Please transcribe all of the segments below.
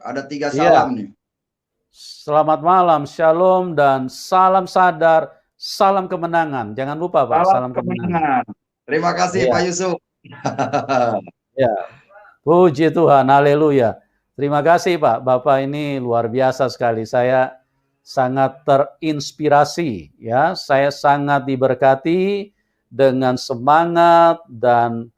Ada 3 Iya. salam nih. Selamat malam, shalom dan salam sadar, salam kemenangan. Jangan lupa Pak, salam kemenangan. Terima kasih Iya. Pak Yusuf. Ya, puji Tuhan, haleluya. Terima kasih Pak, Bapak ini luar biasa sekali. Saya sangat terinspirasi, ya. Saya sangat diberkati dengan semangat dan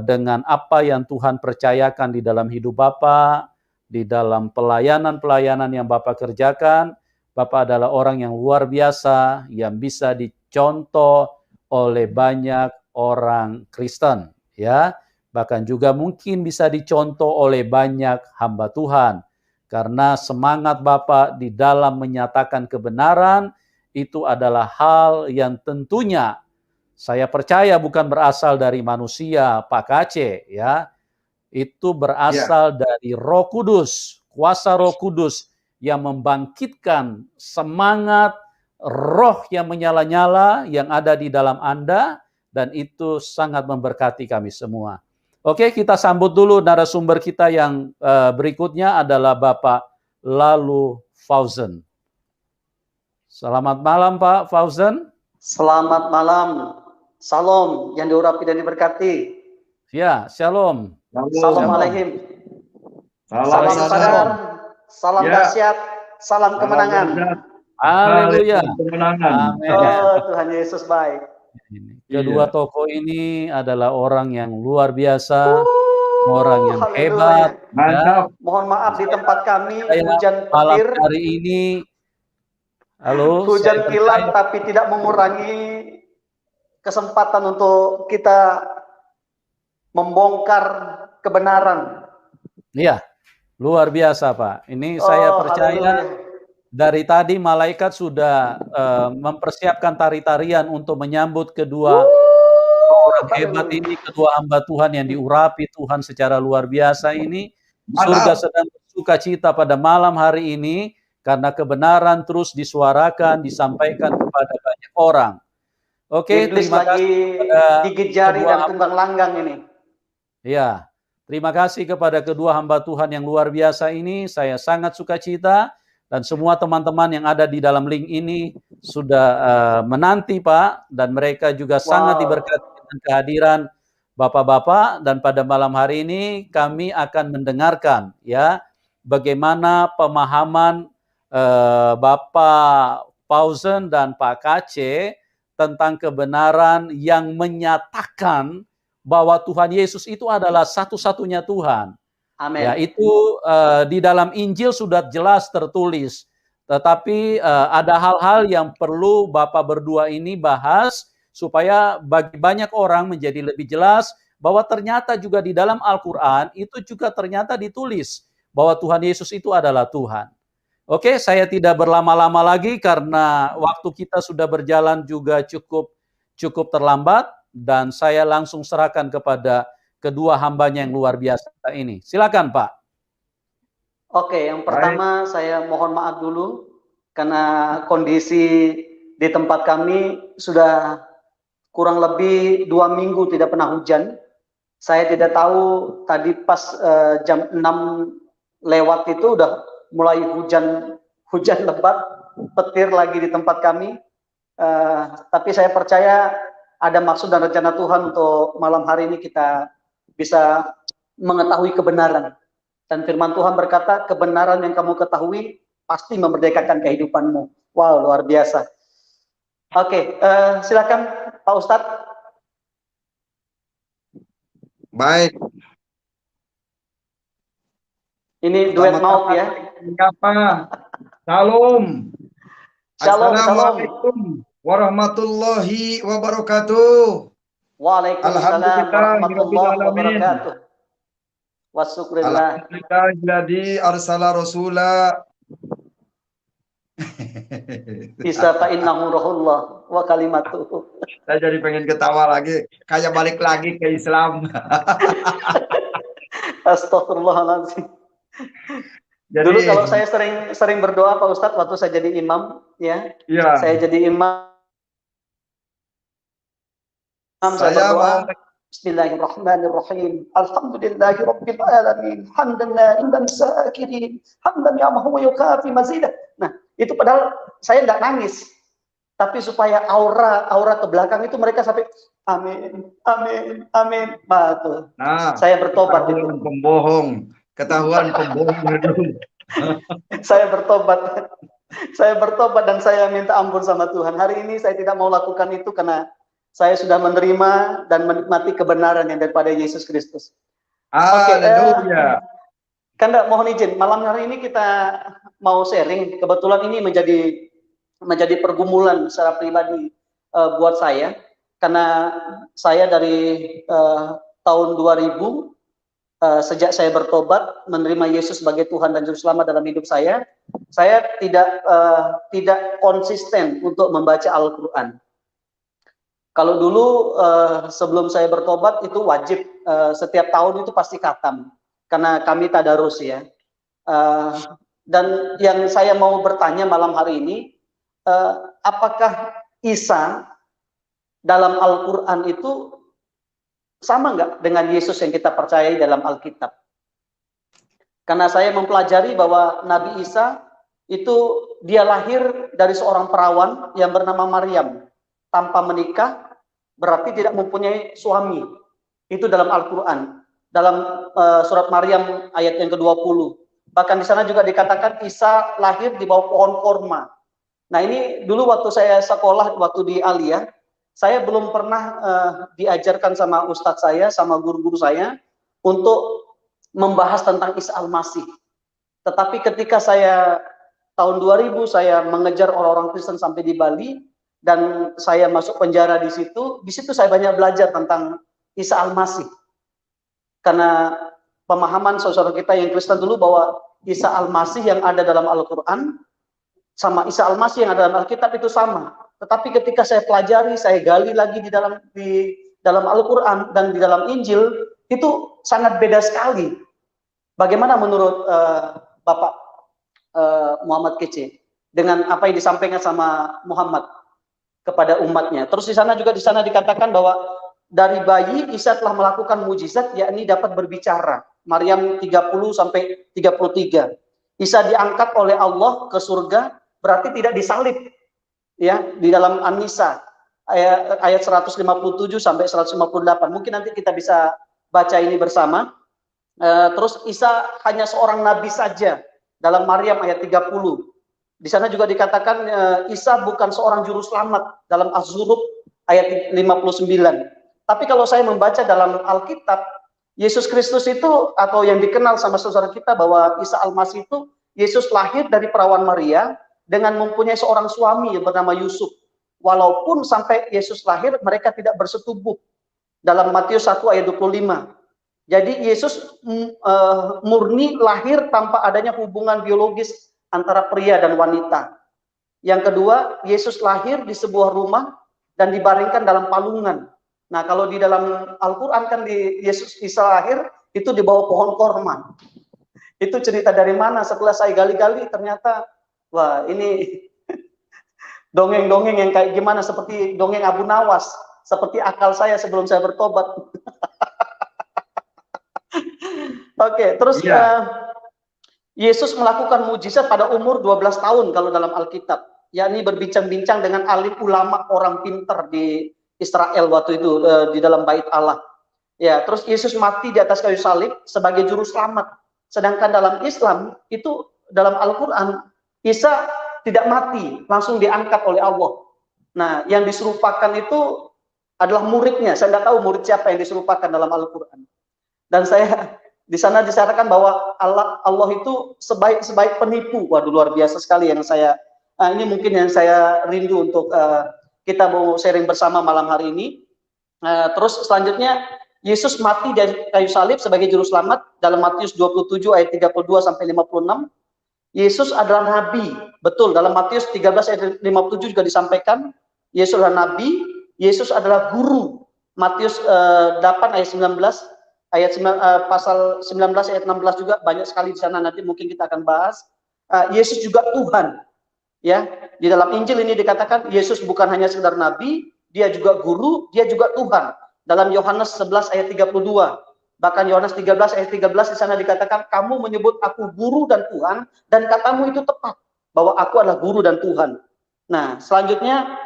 dengan apa yang Tuhan percayakan di dalam hidup Bapak, di dalam pelayanan-pelayanan yang Bapak kerjakan. Bapak adalah orang yang luar biasa, yang bisa dicontoh oleh banyak orang Kristen, ya. Bahkan juga mungkin bisa dicontoh oleh banyak hamba Tuhan. Karena semangat Bapak di dalam menyatakan kebenaran itu adalah hal yang tentunya saya percaya bukan berasal dari manusia, Pak Kace, ya. Itu berasal dari Roh Kudus, kuasa Roh Kudus yang membangkitkan semangat roh yang menyala-nyala yang ada di dalam Anda, dan itu sangat memberkati kami semua. Oke, kita sambut dulu narasumber kita yang berikutnya adalah Bapak Lalu Fauzan. Selamat malam Pak Fauzan. Selamat malam. Salam yang diurapi dan diberkati. Ya, shalom. Salam alaikum. Salam sadar, salam dahsyat, salam kemenangan. Haleluya. Amin. Oh, Tuhan Yesus baik. Kedua tokoh ini adalah orang yang luar biasa, orang yang hebat. Ya. Mohon maaf di tempat kami hujan petir. Hari ini, halo. Hujan kilat tapi tidak mengurangi kesempatan untuk kita membongkar kebenaran. Iya, luar biasa Pak. Ini saya percaya dari tadi malaikat sudah mempersiapkan tari-tarian untuk menyambut kedua orang hebat ini, kedua hamba Tuhan yang diurapi Tuhan secara luar biasa ini. Surga sedang bersuka cita pada malam hari ini karena kebenaran terus disuarakan, disampaikan kepada banyak orang. Oke, terima kasih kepada digejari dan tunggang langgang ini. Ya, terima kasih kepada kedua hamba Tuhan yang luar biasa ini. Saya sangat sukacita dan semua teman-teman yang ada di dalam link ini sudah menanti Pak, dan mereka juga sangat diberkati dengan kehadiran Bapak-bapak. Dan pada malam hari ini kami akan mendengarkan ya bagaimana pemahaman Bapak Fauzan dan Pak Kace tentang kebenaran yang menyatakan bahwa Tuhan Yesus itu adalah satu-satunya Tuhan. Amin. Ya, itu di dalam Injil sudah jelas tertulis. Tetapi ada hal-hal yang perlu Bapak berdua ini bahas supaya bagi banyak orang menjadi lebih jelas bahwa ternyata juga di dalam Al-Quran itu juga ternyata ditulis bahwa Tuhan Yesus itu adalah Tuhan. Oke, saya tidak berlama-lama lagi karena waktu kita sudah berjalan juga cukup terlambat. Dan saya langsung serahkan kepada kedua hambanya yang luar biasa ini. Silakan Pak. Oke, yang pertama saya mohon maaf dulu karena kondisi di tempat kami sudah kurang lebih 2 minggu tidak pernah hujan. Saya tidak tahu tadi pas jam 6 lewat itu udah mulai hujan lebat, petir lagi di tempat kami. Tapi saya percaya ada maksud dan rencana Tuhan untuk malam hari ini kita bisa mengetahui kebenaran. Dan firman Tuhan berkata, kebenaran yang kamu ketahui pasti memerdekakan kehidupanmu. Wow, luar biasa. Oke, silakan Pak Ustadz. Baik. Ini duet maut ya. Siapa? Shalom. Assalamualaikum warahmatullahi wabarakatuh. Waalaikumsalam warahmatullahi wabarakatuh. Wasyukurillah. Alhamdulillah arsala rasula. Isa fa innahu ruhullah wa kalimatuhu. Saya jadi pengen ketawa lagi, kayak balik lagi ke Islam. Astagfirullahaladzim. Dulu kalau saya sering berdoa Pak Ustadz waktu saya jadi imam ya. Saya jadi imam. Saya berdoa Bismillahirrahmanirrahim. Alhamdulillahirabbil alamin. Hamdan na'iman sakirin. Hamdan ya mahu yukafi mazidah. Nah, itu padahal saya nggak nangis. Tapi supaya aura ke belakang itu mereka sampai amin, amin, amin. Betul. Nah, Saya bertobat itu. Ketahuan pembohong. Saya bertobat. Saya bertobat dan saya minta ampun sama Tuhan. Hari ini saya tidak mau lakukan itu karena saya sudah menerima dan menikmati kebenaran yang daripada Yesus Kristus. Haleluya. Kanda mohon izin, malam hari ini kita mau sharing. Kebetulan ini menjadi pergumulan secara pribadi buat saya, karena saya dari tahun 2000 sejak saya bertobat menerima Yesus sebagai Tuhan dan Juru Selamat dalam hidup saya tidak konsisten untuk membaca Al-Quran. Kalau dulu sebelum saya bertobat itu wajib setiap tahun itu pasti khatam karena kami tadarus ya. Dan yang saya mau bertanya malam hari ini, apakah Isa dalam Al-Quran itu sama nggak dengan Yesus yang kita percayai dalam Alkitab? Karena saya mempelajari bahwa Nabi Isa itu dia lahir dari seorang perawan yang bernama Maryam tanpa menikah, berarti tidak mempunyai suami. Itu dalam Al-Quran, dalam surat Maryam ayat yang ke-20. Bahkan di sana juga dikatakan Isa lahir di bawah pohon korma. Nah ini dulu waktu saya sekolah, waktu di Aliyah, saya belum pernah diajarkan sama ustadz saya, sama guru-guru saya untuk membahas tentang Isa Al-Masih. Tetapi ketika saya tahun 2000 saya mengejar orang-orang Kristen sampai di Bali dan saya masuk penjara di situ saya banyak belajar tentang Isa Al-Masih. Karena pemahaman saudara kita yang Kristen dulu bahwa Isa Al-Masih yang ada dalam Al-Quran sama Isa Al-Masih yang ada dalam Alkitab itu sama. Tetapi ketika saya pelajari, saya gali lagi di dalam Al-Quran dan di dalam Injil, itu sangat beda sekali. Bagaimana menurut Bapak Muhammad Kece dengan apa yang disampaikan sama Muhammad kepada umatnya? Terus di sana dikatakan bahwa dari bayi Isa telah melakukan mujizat, yakni dapat berbicara. Maryam 30 sampai 33. Isa diangkat oleh Allah ke surga, berarti tidak disalib. Ya, di dalam An-Nisa ayat 157 sampai 158. Mungkin nanti kita bisa baca ini bersama. Terus Isa hanya seorang nabi saja dalam Maryam ayat 30. Di sana juga dikatakan Isa bukan seorang juru selamat dalam Az-Zurub ayat 59. Tapi kalau saya membaca dalam Alkitab, Yesus Kristus itu atau yang dikenal sama saudara kita bahwa Isa Al-Masih itu Yesus lahir dari perawan Maria dengan mempunyai seorang suami yang bernama Yusuf. Walaupun sampai Yesus lahir mereka tidak bersetubuh. Dalam Matius 1 ayat 25. Jadi Yesus murni lahir tanpa adanya hubungan biologis antara pria dan wanita. Yang kedua, Yesus lahir di sebuah rumah dan dibaringkan dalam palungan. Nah, kalau di dalam Al-Quran kan Yesus Isa lahir itu di bawah pohon korma. Itu cerita dari mana? Setelah saya gali-gali ternyata wah, ini dongeng-dongeng yang kayak gimana, seperti dongeng Abu Nawas, seperti akal saya sebelum saya bertobat. Oke, terus Yesus melakukan mujizat pada umur 12 tahun kalau dalam Alkitab, yakni berbincang-bincang dengan alim ulama orang pinter di Israel waktu itu di dalam bait Allah. Ya, terus Yesus mati di atas kayu salib sebagai juru selamat. Sedangkan dalam Islam itu dalam Al-Quran Isa tidak mati, langsung diangkat oleh Allah. Nah, yang diserupakan itu adalah muridnya. Saya tidak tahu murid siapa yang diserupakan dalam Al-Quran. Dan saya di sana disarankan bahwa Allah itu sebaik penipu. Waduh, luar biasa sekali yang saya ini mungkin yang saya rindu untuk kita mau sharing bersama malam hari ini. Terus selanjutnya Yesus mati dari kayu salib sebagai juru selamat dalam Matius 27 ayat 32 sampai 56. Yesus adalah nabi. Betul, dalam Matius 13 ayat 57 juga disampaikan Yesus adalah nabi, Yesus adalah guru. Matius 8 ayat 19 pasal 19 ayat 16 juga banyak sekali di sana, nanti mungkin kita akan bahas. Yesus juga Tuhan. Ya, di dalam Injil ini dikatakan Yesus bukan hanya sekedar nabi, dia juga guru, dia juga Tuhan. dalam Yohanes 11 ayat 32. Bahkan Yohanes 13 ayat 13 di sana dikatakan, kamu menyebut aku guru dan Tuhan, dan katamu itu tepat, bahwa aku adalah guru dan Tuhan. Nah, selanjutnya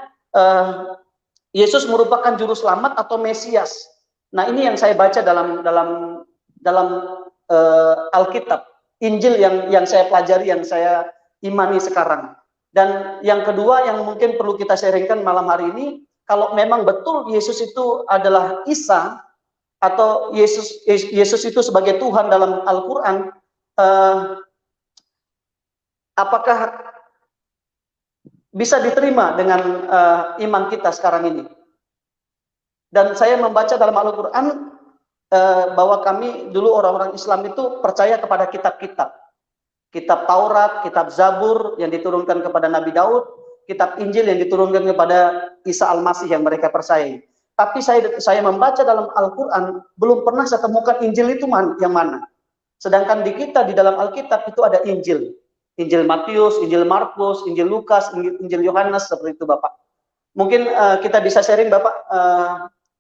Yesus merupakan juru selamat atau Mesias. Nah, ini yang saya baca dalam Alkitab, Injil yang saya pelajari, yang saya imani sekarang. Dan yang kedua yang mungkin perlu kita sharingkan malam hari ini, kalau memang betul Yesus itu adalah Isa, atau Yesus itu sebagai Tuhan dalam Al-Quran, apakah bisa diterima dengan iman kita sekarang ini? Dan saya membaca dalam Al-Quran bahwa kami dulu orang-orang Islam itu percaya kepada kitab-kitab. Kitab Taurat, kitab Zabur yang diturunkan kepada Nabi Daud, kitab Injil yang diturunkan kepada Isa Al-Masih yang mereka percayai. Tapi saya membaca dalam Al-Quran, belum pernah saya temukan Injil itu yang mana. Sedangkan di kita, di dalam Alkitab itu ada Injil. Injil Matius, Injil Markus, Injil Lukas, Injil Yohanes, seperti itu Bapak. Mungkin kita bisa sharing Bapak,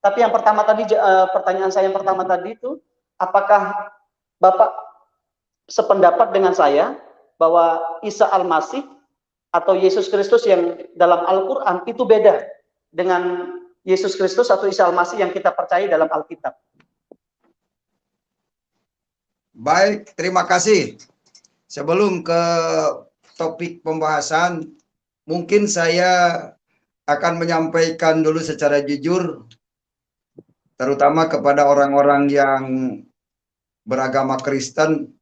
tapi yang pertama tadi, pertanyaan saya yang pertama tadi itu, apakah Bapak sependapat dengan saya bahwa Isa Al-Masih atau Yesus Kristus yang dalam Al-Quran itu beda dengan Yesus Kristus atau Isa Al-Masih yang kita percaya dalam Alkitab? Baik, terima kasih. Sebelum ke topik pembahasan, mungkin saya akan menyampaikan dulu secara jujur, terutama kepada orang-orang yang beragama Kristen.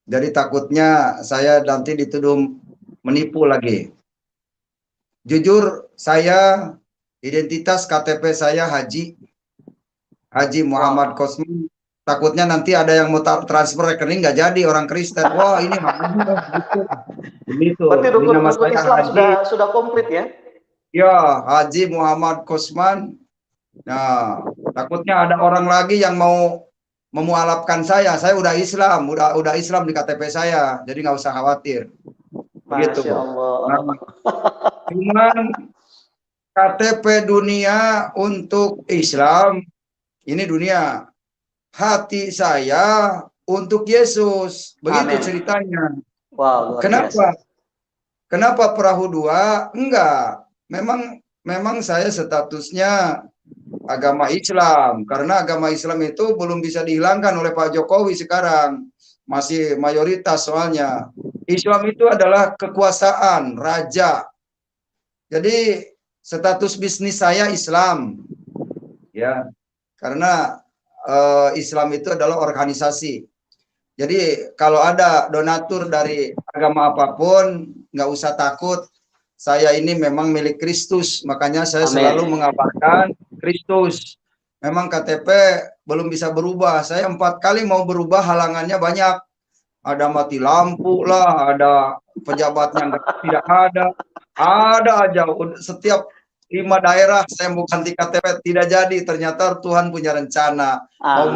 Jadi takutnya saya nanti dituduh menipu lagi. Jujur, saya identitas KTP saya Haji Muhammad Kosman. Takutnya nanti ada yang mau transfer rekening nggak jadi orang Kristen. Wah, ini begitu. Berarti rukun Islam Haji. sudah komplit ya? Ya, Haji Muhammad Kosman. Nah, takutnya ada orang lagi yang mau memualafkan saya. Saya udah Islam, udah Islam di KTP saya. Jadi nggak usah khawatir. Begitu. Masya Allah. Nah, cuman KTP dunia untuk Islam, ini dunia. Hati saya untuk Yesus. Begitu Amen. Ceritanya. Wow, kenapa? Biasa. Kenapa perahu dua? Enggak. Memang saya statusnya agama Islam. Karena agama Islam itu belum bisa dihilangkan oleh Pak Jokowi sekarang. Masih mayoritas soalnya. Islam itu adalah kekuasaan, raja. Jadi status bisnis saya Islam. Ya. Karena Islam itu adalah organisasi. Jadi kalau ada donatur dari agama apapun, nggak usah takut. Saya ini memang milik Kristus. Makanya saya selalu mengabarkan Kristus. Memang KTP belum bisa berubah. Saya 4 kali mau berubah, halangannya banyak. Ada mati lampu lah, ada pejabatnya tidak ada. Ada aja. Setiap 5 daerah saya mau ganti KTP tidak jadi. Ternyata Tuhan punya rencana. Mau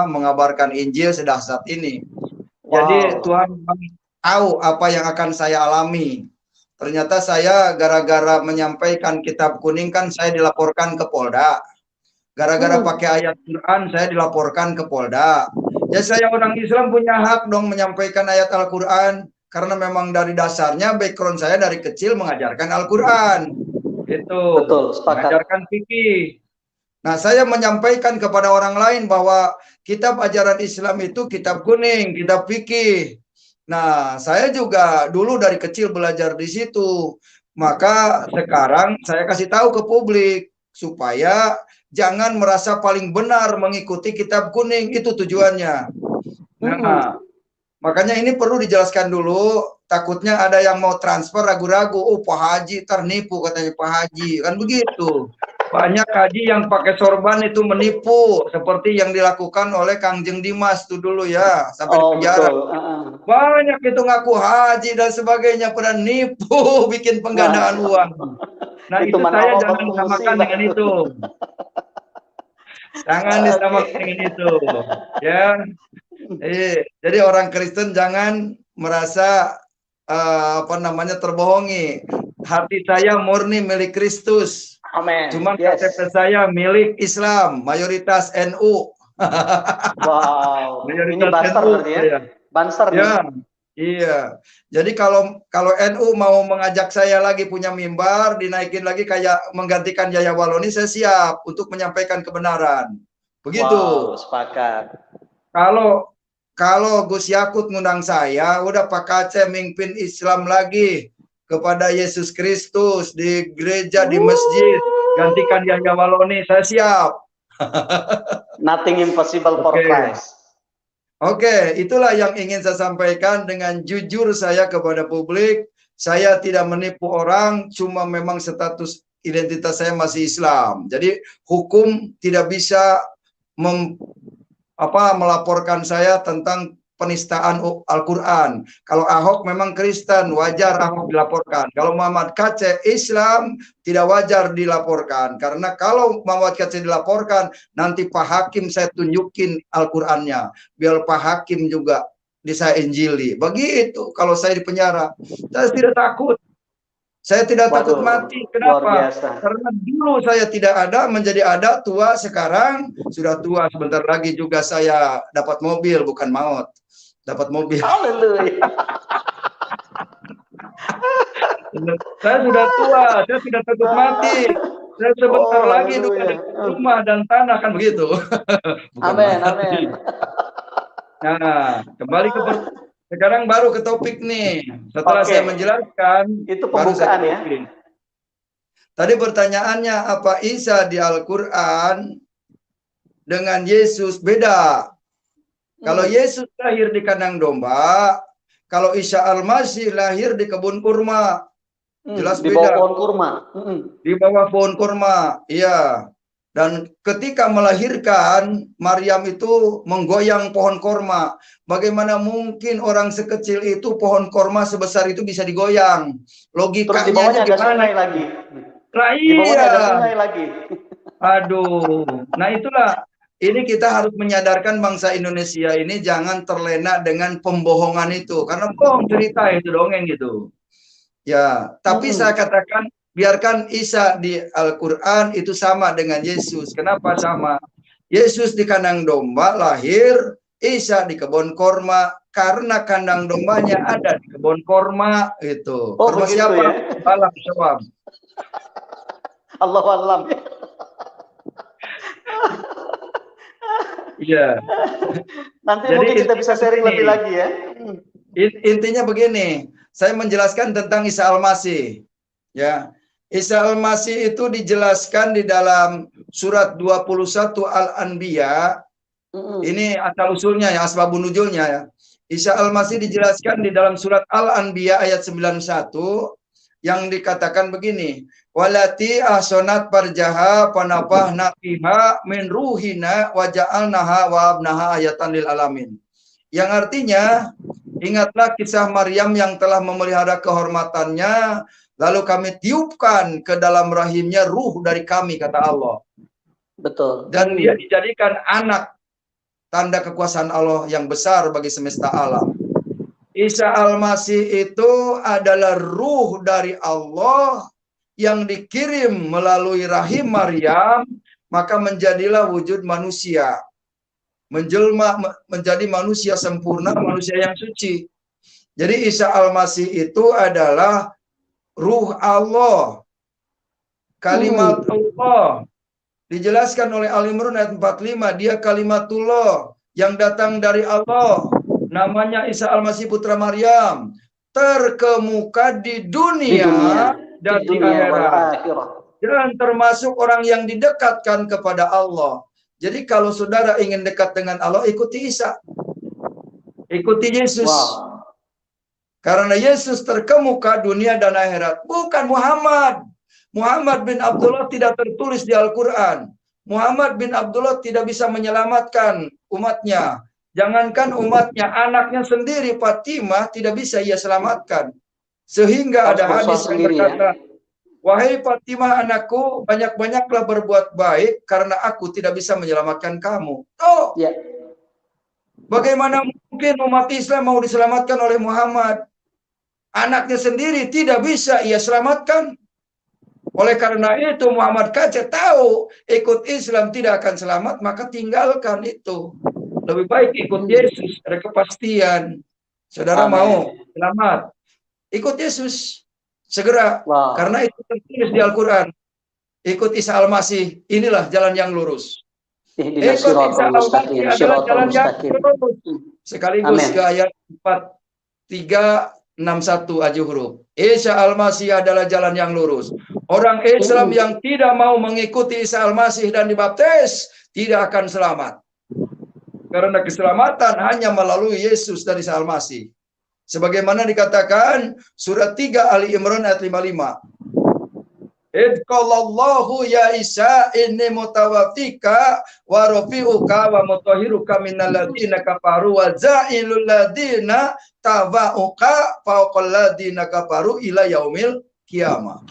mengabarkan Injil sedahsyat ini. Jadi Tuhan tahu apa yang akan saya alami. Ternyata saya gara-gara menyampaikan kitab kuning kan saya dilaporkan ke Polda. Gara-gara pakai ayat Quran saya dilaporkan ke Polda. Ya saya orang Islam punya hak dong menyampaikan ayat Al-Quran. Karena memang dari dasarnya background saya dari kecil mengajarkan Al-Quran. Itu. Betul, sepakat. Mengajarkan fikih. Nah, saya menyampaikan kepada orang lain bahwa kitab ajaran Islam itu kitab kuning, kitab fikih. Nah, saya juga dulu dari kecil belajar di situ. Maka sekarang saya kasih tahu ke publik supaya jangan merasa paling benar mengikuti kitab kuning, itu tujuannya. Nah, makanya ini perlu dijelaskan dulu, takutnya ada yang mau transfer ragu-ragu, oh Pak Haji ternipu katanya Pak Haji, kan begitu. Banyak haji yang pakai sorban itu menipu, seperti yang dilakukan oleh Kangjeng Dimas itu dulu ya, sampai di penjara. Banyak itu ngaku haji dan sebagainya, pada nipu, bikin penggandaan uang. Nah itu saya jangan disamakan dengan itu. Jangan disamakan dengan itu, ya. Jadi orang Kristen jangan merasa terbohongi. Hati saya murni milik Kristus. Amin. Cuman Yes. KTP saya milik Islam, mayoritas NU. Wow. Ini Mayoritas Banser NU berarti ya? saya. Banser nih. Ya, iya. Jadi kalau NU mau mengajak saya lagi punya mimbar, dinaikin lagi kayak menggantikan Yaya Waloni, saya siap untuk menyampaikan kebenaran. Begitu. Wow, sepakat. Kalau Gus Yakut ngundang saya, udah Pak Kace mimpin Islam lagi kepada Yesus Kristus di gereja, di masjid, gantikan Yaya Waloni, saya siap. Nothing impossible for Oke. Christ. Oke, itulah yang ingin saya sampaikan dengan jujur saya kepada publik. Saya tidak menipu orang, cuma memang status identitas saya masih Islam. Jadi hukum tidak bisa melaporkan saya tentang penistaan Al-Quran. Kalau Ahok memang Kristen, wajar Ahok dilaporkan. Kalau Muhammad Kace Islam, tidak wajar dilaporkan. Karena kalau Muhammad Kace dilaporkan, nanti Pak Hakim saya tunjukin Al-Qurannya. Biar Pak Hakim juga saya injili. Begitu kalau saya di penjara. Saya tidak takut. Saya tidak takut mati. Kenapa? Karena dulu saya tidak ada, menjadi ada, tua. Sekarang sudah tua. Sebentar lagi juga saya dapat mobil, bukan maut. Dapat mobil. Haleluya. Saya sudah tua, saya tidak takut mati. Saya sebentar lagi juga rumah dan tanah, kan begitu. Amin, amin. Nah, kembali ke sekarang baru ke topik nih. Setelah saya menjelaskan, itu pembukaan ya. Tadi pertanyaannya, apa Isa di Al-Quran dengan Yesus beda? Kalau Yesus lahir di kandang domba, kalau Isa Al-Masih lahir di kebun kurma. Jelas di beda. bawah pohon kurma. Di bawah pohon kurma, iya. Dan ketika melahirkan, Maryam itu menggoyang pohon korma. Bagaimana mungkin orang sekecil itu pohon korma sebesar itu bisa digoyang? Logikanya terus di bawahnya ada gimana? sungai lagi. Nah, iya. Di bawahnya ada sungai lagi. Aduh. Nah, itulah. Ini kita harus menyadarkan bangsa Indonesia ini jangan terlena dengan pembohongan itu. Karena bohong cerita itu, dongeng gitu. Ya, tapi saya katakan biarkan Isa di Al-Quran itu sama dengan Yesus. Kenapa sama? Yesus di kandang domba lahir, Isa di kebun korma. Karena kandang dombanya ada di kebun korma itu. Oh, korma begitu siapa? Ya? Allah Syawab. Allahu a'lam. Iya. Nanti jadi mungkin kita bisa sharing lebih lagi ya. Intinya begini, saya menjelaskan tentang Isa Al-Masih. Ya, Isa Al-Masih itu dijelaskan di dalam surat 21 Al-Anbiya. Ini asal usulnya ya, asbabun nuzulnya ya. Isa Al-Masih dijelaskan di dalam surat Al-Anbiya ayat 91 yang dikatakan begini, walati ahsonat parjaha panapahna fiha min ruhina wa ja'alnaha wa abnaha ayatan lil alamin. Yang artinya, ingatlah kisah Maryam yang telah memelihara kehormatannya, lalu kami tiupkan ke dalam rahimnya ruh dari kami, kata Allah. Betul. Dan dia dijadikan anak, tanda kekuasaan Allah yang besar bagi semesta alam. Isa Al-Masih itu adalah ruh dari Allah yang dikirim melalui rahim Maryam, maka menjadilah wujud manusia. Menjelma menjadi manusia sempurna, manusia yang suci. Jadi Isa Al-Masih itu adalah ruh Allah, kalimat Allah. Dijelaskan oleh Al-Imran ayat 45, dia kalimatullah yang datang dari Allah. Namanya Isa Al-Masih putra Maryam, terkemuka di dunia dan di akhirat. Dan termasuk orang yang didekatkan kepada Allah. Jadi kalau saudara ingin dekat dengan Allah, ikuti Isa. Ikuti Yesus. Wow. Karena Yesus terkemuka dunia dan akhirat. Bukan Muhammad. Muhammad bin Abdullah tidak tertulis di Al-Quran. Muhammad bin Abdullah tidak bisa menyelamatkan umatnya. Jangankan umatnya, anaknya sendiri, Fatimah, tidak bisa ia selamatkan. Sehingga ada hadis yang berkata, wahai Fatimah anakku, banyak-banyaklah berbuat baik karena aku tidak bisa menyelamatkan kamu. Oh, ya. Bagaimana mungkin umat Islam mau diselamatkan oleh Muhammad? Anaknya sendiri tidak bisa ia selamatkan. Oleh karena itu Muhammad Kaca tahu ikut Islam tidak akan selamat, maka tinggalkan itu. Lebih baik ikut Yesus, ada kepastian. Saudara mau selamat, ikut Yesus segera. Karena itu tertulis di Al-Quran. Ikut Isa Al-Masih, inilah jalan yang lurus. Ikut Isa Al-Masih adalah jalan yang lurus. Sekaligus ke ayat 4361 aja huruf. Isa Al-Masih adalah jalan yang lurus. Orang Islam yang tidak mau mengikuti Isa Al-Masih dan dibaptis tidak akan selamat. Karena keselamatan hanya melalui Yesus dan Isa Al-Masih. Sebagaimana dikatakan surat 3 Ali Imran ayat 55. Idqallahu ya Isa inni mutawaffika wa rafi'uka wa mutahhiruka minal ladzina kafaru wa za'ilul ladzina tabauka fawqal ladzina kafaru ila yaumil kiamah.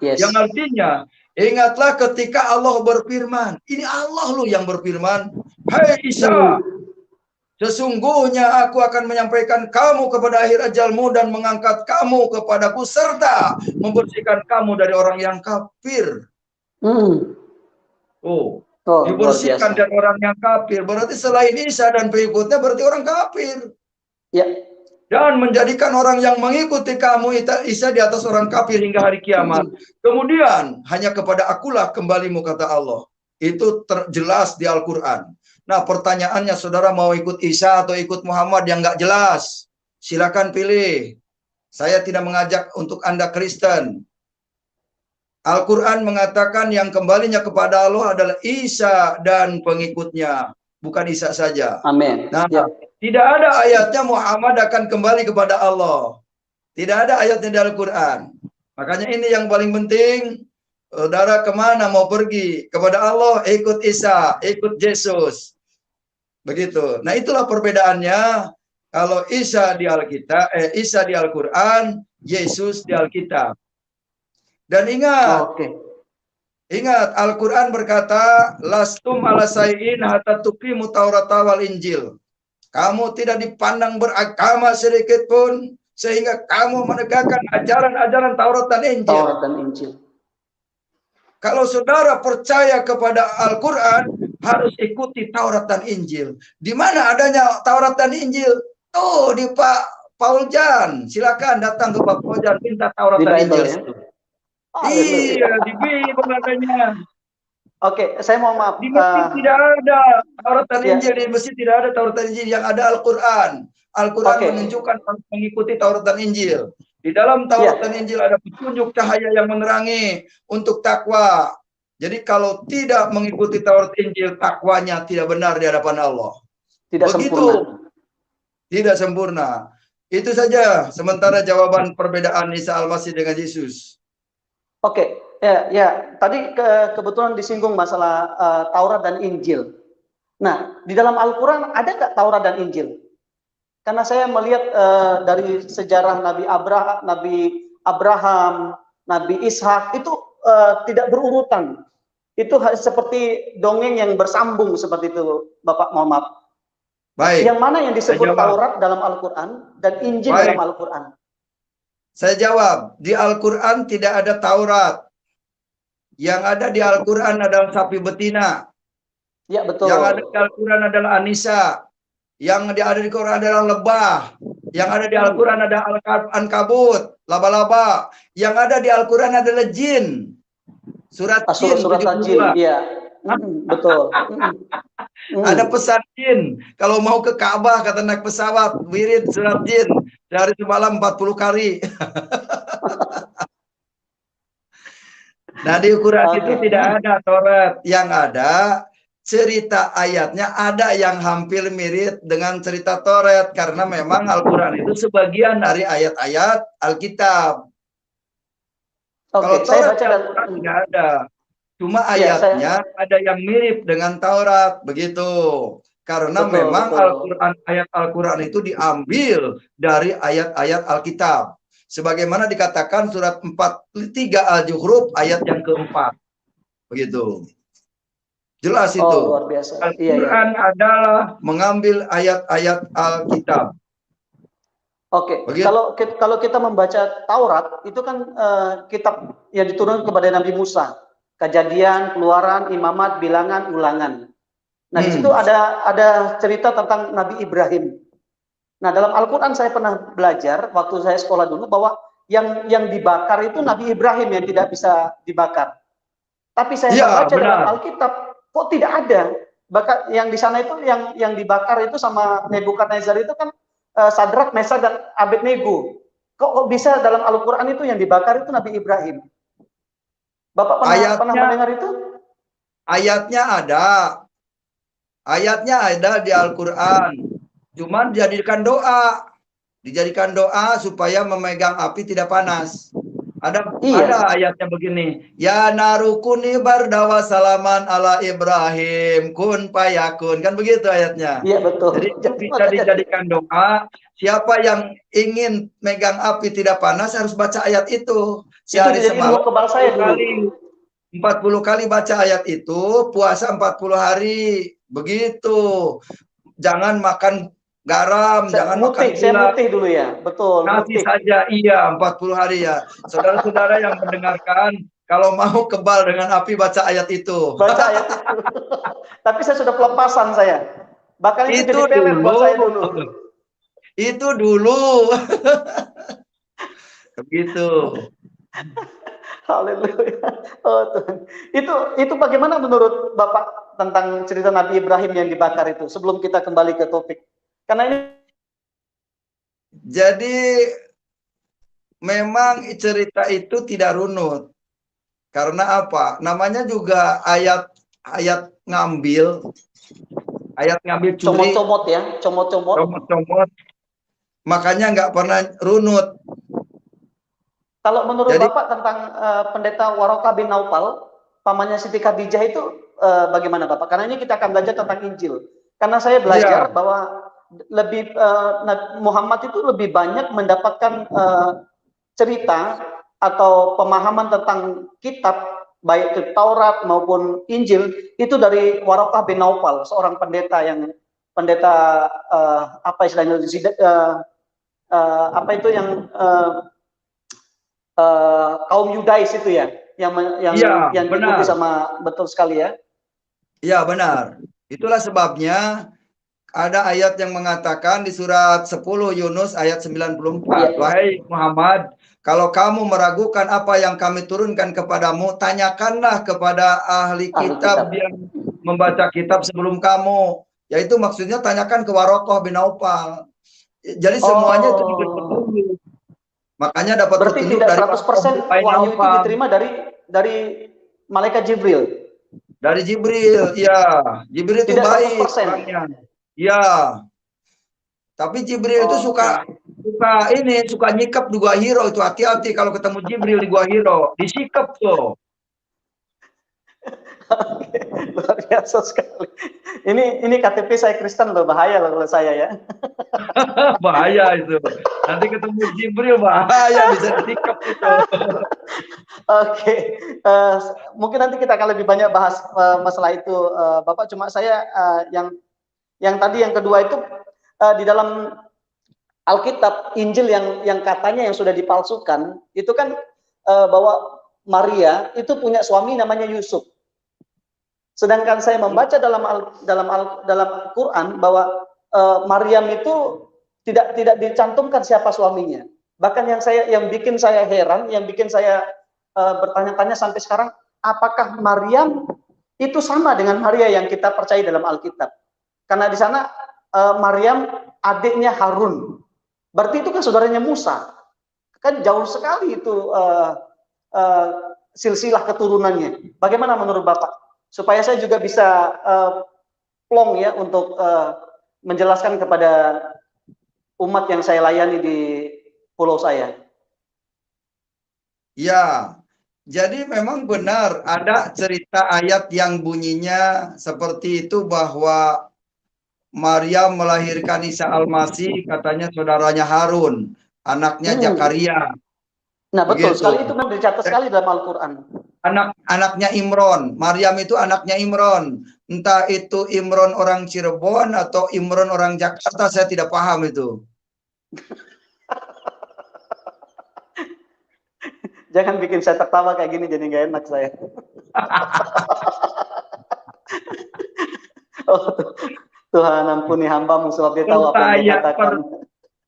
Yes. Yang artinya, ingatlah ketika Allah berfirman. Ini Allah lu yang berfirman. Hai Isa, sesungguhnya aku akan menyampaikan kamu kepada akhir ajalmu dan mengangkat kamu kepadaku serta membersihkan kamu dari orang yang kafir. Dibersihkan dari orang yang kafir. Berarti selain Isa dan pengikutnya berarti orang kafir. Ya. Dan menjadikan orang yang mengikuti kamu Isa di atas orang kafir hingga hari kiamat. Kemudian hanya kepada akulah kembalimu kata Allah. Itu terjelas di Al-Quran. Nah pertanyaannya saudara mau ikut Isa atau ikut Muhammad yang nggak jelas? Silakan pilih. Saya tidak mengajak untuk Anda Kristen. Al-Quran mengatakan yang kembalinya kepada Allah adalah Isa dan pengikutnya. Bukan Isa saja. Amin. Nah, tidak ada ayatnya Muhammad akan kembali kepada Allah. Tidak ada ayatnya di Al-Quran. Makanya ini yang paling penting. Saudara kemana mau pergi? Kepada Allah, ikut Isa, ikut Yesus. Begitu. Nah itulah perbedaannya. Kalau Isa di Alkitab, Isa di Al-Quran, Yesus di Alkitab. Dan ingat, ingat Al-Quran berkata, lastum ala sayin hatta tuqimu Taurata wal Injil. Kamu tidak dipandang beragama sedikit pun sehingga kamu menegakkan ajaran-ajaran Taurat dan Injil. Taurat dan Injil. Kalau saudara percaya kepada Al-Quran, harus ikuti Taurat dan Injil. Di mana adanya Taurat dan Injil? Tuh di Pak Pauljan. Silakan datang ke Pak Pauljan minta Taurat dan Injil. Ya? Iya, di Bible adanya. Oke, saya mau maaf. Di Mesir tidak ada Taurat dan Injil. Di Mesir tidak ada Taurat dan Injil. Yang ada Al-Quran. Al-Quran menunjukkan mengikuti Taurat dan Injil. Di dalam Taurat dan Injil ada petunjuk cahaya yang menerangi untuk takwa. Jadi kalau tidak mengikuti Taurat Injil, takwanya tidak benar di hadapan Allah. Tidak sempurna. Tidak sempurna. Itu saja sementara jawaban perbedaan Isa Al-Masih dengan Yesus. Oke, ya. Tadi kebetulan disinggung masalah Taurat dan Injil. Nah, di dalam Al-Quran ada nggak Taurat dan Injil? Karena saya melihat dari sejarah Nabi Abraham, Nabi Ishak itu tidak berurutan. Itu seperti dongeng yang bersambung seperti itu, Bapak Muhammad. Baik. Yang mana yang disebut Taurat dalam Al-Quran dan Injil dalam Al-Quran? Saya jawab, di Al-Quran tidak ada Taurat. Yang ada di Al-Quran adalah sapi betina. Ya, betul. Yang ada di Al-Quran adalah Anisa. Yang ada di Quran adalah lebah. Yang ada di Al-Quran ada ankabut, laba-laba. Yang ada di Al-Quran adalah jin. Surat jin. Surat jin, iya. Betul. Ada pesan jin. Kalau mau ke Ka'bah, kata naik pesawat, wirid surat jin. Dari semalam 40 kali. Nah, di Quran itu tidak ada Taurat. Yang ada cerita ayatnya ada yang hampir mirip dengan cerita Taurat karena memang Al-Quran itu sebagian dari ayat-ayat Alkitab. Kalau Taurat tidak ada, cuma ayatnya ada yang mirip dengan Taurat begitu. Karena memang Al-Quran, ayat Al-Quran itu diambil dari ayat-ayat Alkitab. Sebagaimana dikatakan surat 43 Al-Zukhruf ayat yang keempat, begitu. Jelas itu. Luar biasa. Al-Quran adalah mengambil ayat-ayat Alkitab. Oke, Begitu. kalau kita membaca Taurat itu kan kitab yang diturunkan kepada Nabi Musa, Kejadian, Keluaran, Imamat, Bilangan, Ulangan. Nah, di situ ada cerita tentang Nabi Ibrahim. Nah, dalam Al-Quran saya pernah belajar waktu saya sekolah dulu bahwa yang dibakar itu Nabi Ibrahim yang tidak bisa dibakar. Tapi saya membaca dalam Alkitab kok tidak ada. Bahkan yang di sana itu yang dibakar itu sama Nebukadnezar itu kan Sadrak, Mesak, dan Abednego. Kok bisa dalam Al-Quran itu yang dibakar itu Nabi Ibrahim? Bapak pernah mendengar itu? Ayatnya ada. Ayatnya ada di Al-Quran. Cuman dijadikan doa supaya memegang api tidak panas. Ada ayatnya begini, ya narukuni bardawa salaman ala Ibrahim kun payakun, kan begitu ayatnya. Iya betul. Jadi itu bisa dijadikan doa. Siapa yang ingin megang api tidak panas harus baca ayat itu. Sehari semalam 40 kali baca ayat itu, puasa 40 hari, begitu. Jangan makan garam, jangan makan gula. Saya mutih dulu ya, betul. Nanti saja, iya, 40 hari ya. Saudara-saudara yang mendengarkan, kalau mau kebal dengan api, baca ayat itu. Baca ayat itu. Tapi saya sudah pelepasan saya. Bahkan itu jadi pelet buat saya dulu. Itu dulu. Begitu. Haleluya. Oh, Tuhan. Itu bagaimana menurut Bapak tentang cerita Nabi Ibrahim yang dibakar itu? Sebelum kita kembali ke topik. Karena ini jadi memang cerita itu tidak runut. Karena apa? Namanya juga ayat ngambil. Ayat ngambil curi. Comot-comot ya, comot-comot. Comot-comot. Makanya nggak pernah runut. Kalau menurut Bapak tentang pendeta Warokah bin Naufal, pamannya Siti Khadijah itu bagaimana Bapak? Karena ini kita akan belajar tentang Injil. Karena saya belajar bahwa Muhammad itu lebih banyak mendapatkan cerita atau pemahaman tentang kitab baik itu Taurat maupun Injil itu dari Warokah bin Naufal, seorang pendeta apa istilahnya apa itu yang kaum Yudais itu ya, yang diikuti sama, betul sekali ya. Iya benar. Itulah sebabnya ada ayat yang mengatakan di surat 10 Yunus ayat 94. Wahai Muhammad, kalau kamu meragukan apa yang kami turunkan kepadamu, tanyakanlah kepada ahli kitab yang membaca kitab sebelum kamu. Yaitu maksudnya tanyakan ke Warokah bin Naufal. Jadi semuanya itu petunjuk. Makanya dapat berarti petunjuk tidak dari 100% wahyu itu diterima dari malaikat Jibril. Dari Jibril, ya. Jibril itu baik orangnya. Ya. Tapi Jibril itu suka nyikap di Gua Hiro itu, hati-hati kalau ketemu Jibril di Gua Hiro, disikap tuh. Luar biasa sekali. Ini KTP saya Kristen loh, bahaya loh kalau saya ya. Bahaya itu. Nanti ketemu Jibril bahaya, bisa disikap itu. Oke. Mungkin nanti kita akan lebih banyak bahas masalah itu, Bapak. Cuma saya yang tadi yang kedua itu di dalam Alkitab Injil yang katanya yang sudah dipalsukan itu kan bahwa Maria itu punya suami namanya Yusuf. Sedangkan saya membaca dalam Quran bahwa Maryam itu tidak dicantumkan siapa suaminya. Bahkan yang bikin saya heran, yang bikin saya bertanya-tanya sampai sekarang, apakah Maryam itu sama dengan Maria yang kita percaya dalam Alkitab? Karena di sana Maryam adiknya Harun. Berarti itu kan saudaranya Musa. Kan jauh sekali itu silsilah keturunannya. Bagaimana menurut Bapak? Supaya saya juga bisa plong ya untuk menjelaskan kepada umat yang saya layani di pulau saya. Ya, jadi memang benar ada cerita ayat yang bunyinya seperti itu bahwa Maryam melahirkan Isa Al-Masih, katanya saudaranya Harun, anaknya Zakaria. Nah betul sekali, itu memang dicatat sekali dalam Al-Quran. Anaknya Imron, Maryam itu anaknya Imron. Entah itu Imron orang Cirebon atau Imron orang Jakarta, saya tidak paham itu. Jangan bikin saya tertawa kayak gini, jadi nggak enak saya. Oh, Tuhan ampuni hamba-Mu sebab dia tahu apa yang dia katakan.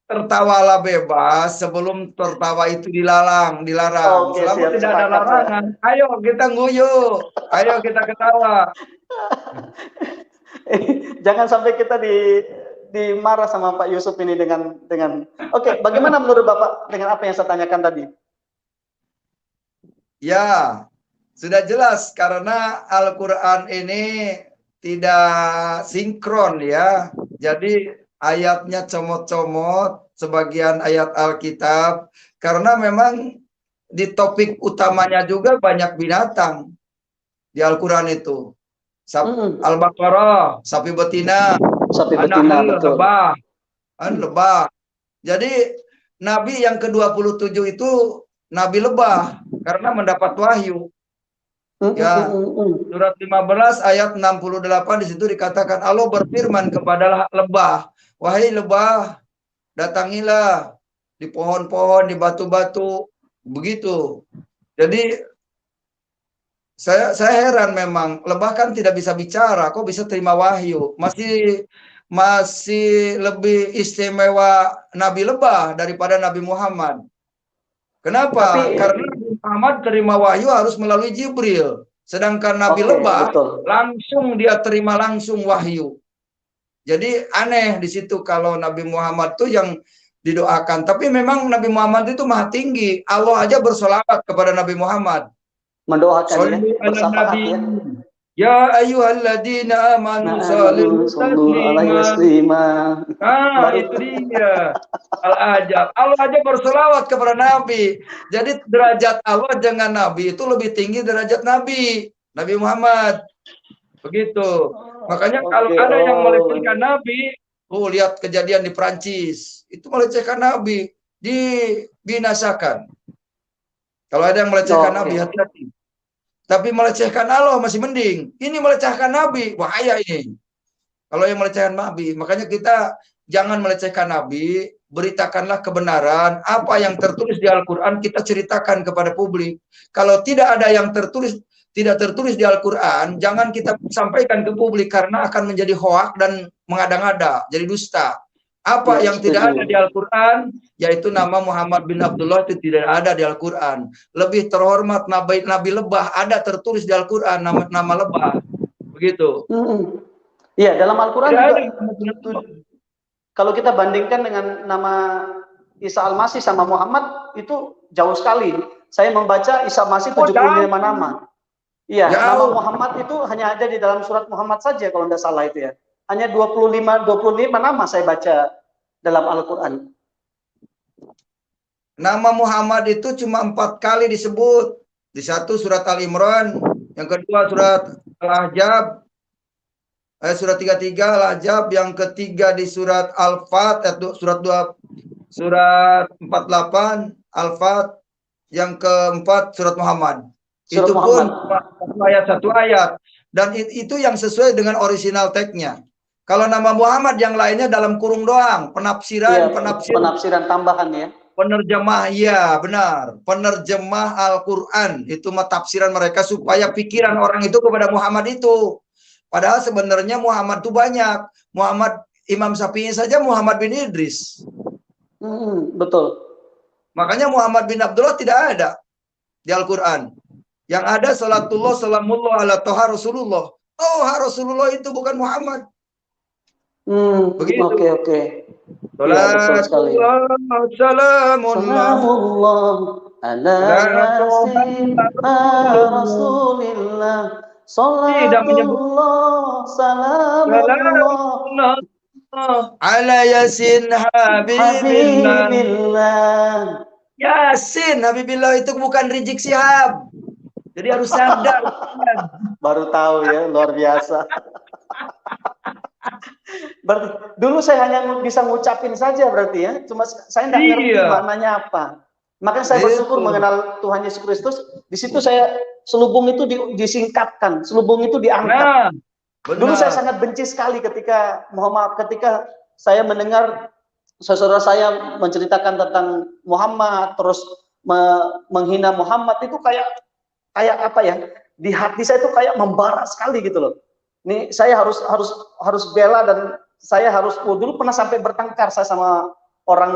Tertawalah bebas sebelum tertawa itu dilarang. Oke, Selama siap, tidak ada sepakat, larangan, ayo kita nguyu, ayo kita ketawa. Jangan sampai kita dimarah sama Pak Yusuf ini dengan Oke, bagaimana menurut Bapak dengan apa yang saya tanyakan tadi? Ya, sudah jelas karena Al-Quran ini tidak sinkron ya. Jadi ayatnya comot-comot, sebagian ayat Alkitab, karena memang di topik utamanya juga banyak binatang di Al-Quran itu. Al-Baqarah, sapi betina, betul. lebah. Jadi Nabi yang ke-27 itu Nabi lebah karena mendapat wahyu. Ya, surat 15 ayat 68 di situ dikatakan Allah berfirman kepada lebah, wahai lebah, datangilah di pohon-pohon, di batu-batu, begitu. Jadi saya heran memang, lebah kan tidak bisa bicara, kok bisa terima wahyu? Masih lebih istimewa Nabi lebah daripada Nabi Muhammad. Kenapa? Karena Muhammad terima wahyu harus melalui Jibril. Sedangkan Nabi lebah langsung dia terima langsung wahyu. Jadi aneh di situ kalau Nabi Muhammad tuh yang didoakan. Tapi memang Nabi Muhammad itu maha tinggi. Allah aja bersolawat kepada Nabi Muhammad. Mendoakan ya, bersafaat ya. Ya ayyuhalladzina amanu sallu taslima. Nah, itu dia. Al-ajab. Allah aja bersolawat kepada Nabi. Jadi derajat Allah dengan Nabi itu lebih tinggi derajat Nabi Muhammad. Begitu. Makanya kalau ada yang melecehkan Nabi, lihat kejadian di Prancis. Itu melecehkan Nabi, dibinasakan. Kalau ada yang melecehkan Nabi, hati-hati. Tapi melecehkan Allah masih mending. Ini melecehkan Nabi, bahaya ini. Kalau yang melecehkan Nabi, makanya kita jangan melecehkan Nabi, beritakanlah kebenaran. Apa yang tertulis di Al-Quran kita ceritakan kepada publik. Kalau tidak ada yang tidak tertulis di Al-Quran, jangan kita sampaikan ke publik karena akan menjadi hoak dan mengada-ngada, jadi dusta. Apa yang tidak ada di Al-Quran, yaitu nama Muhammad bin Abdullah itu tidak ada di Al-Quran. Lebih terhormat Nabi lebah ada tertulis di Al-Quran nama lebah. Begitu. Iya, dalam Al-Quran juga. Kalau kita bandingkan dengan nama Isa Al-Masih sama Muhammad, itu jauh sekali. Saya membaca Isa Al-Masih 75 nama. Iya, nama Muhammad itu hanya ada di dalam surat Muhammad saja kalau tidak salah itu ya. Hanya 25 nama saya baca dalam Al-Quran. Nama Muhammad itu cuma 4 kali disebut. Di satu surat Al-Imran, yang kedua surat Al-Ahzab, surat 33 Al-Ahzab, yang ketiga di surat Al-Fat, surat 48 Al-Fat, yang keempat surat Muhammad. Itu pun satu ayat. Dan itu yang sesuai dengan original tag-nya. Kalau nama Muhammad yang lainnya dalam kurung doang, penafsiran tambahan ya. Penerjemah, ya benar. Penerjemah Al-Quran itu tafsiran mereka supaya pikiran orang itu kepada Muhammad itu. Padahal sebenarnya Muhammad itu banyak. Imam Syafi'i saja Muhammad bin Idris. Betul. Makanya Muhammad bin Abdullah tidak ada di Al-Quran. Yang ada salatullah salamullah ala toha Rasulullah. Toha Rasulullah itu bukan Muhammad. Begitu. Oke. Ya, salamullah ala Rasulillah. Salatullah salamullah ala Yasin Habibillah. Yasin Habibillah itu bukan Rizik Syihab. Jadi harus sadar. Baru tahu ya, luar biasa. Berarti dulu saya hanya bisa ngucapin saja berarti ya, cuma saya nggak ngerti maknanya apa. Makanya saya bersyukur mengenal Tuhan Yesus Kristus. Di situ saya selubung itu disingkatkan, selubung itu diangkat. Dulu saya sangat benci sekali ketika saya mendengar saudara saya menceritakan tentang Muhammad, terus menghina Muhammad itu kayak apa ya? Di hati saya itu kayak membara sekali gitu loh. Ini saya harus bela, dan saya harus dulu pernah sampai bertengkar saya sama orang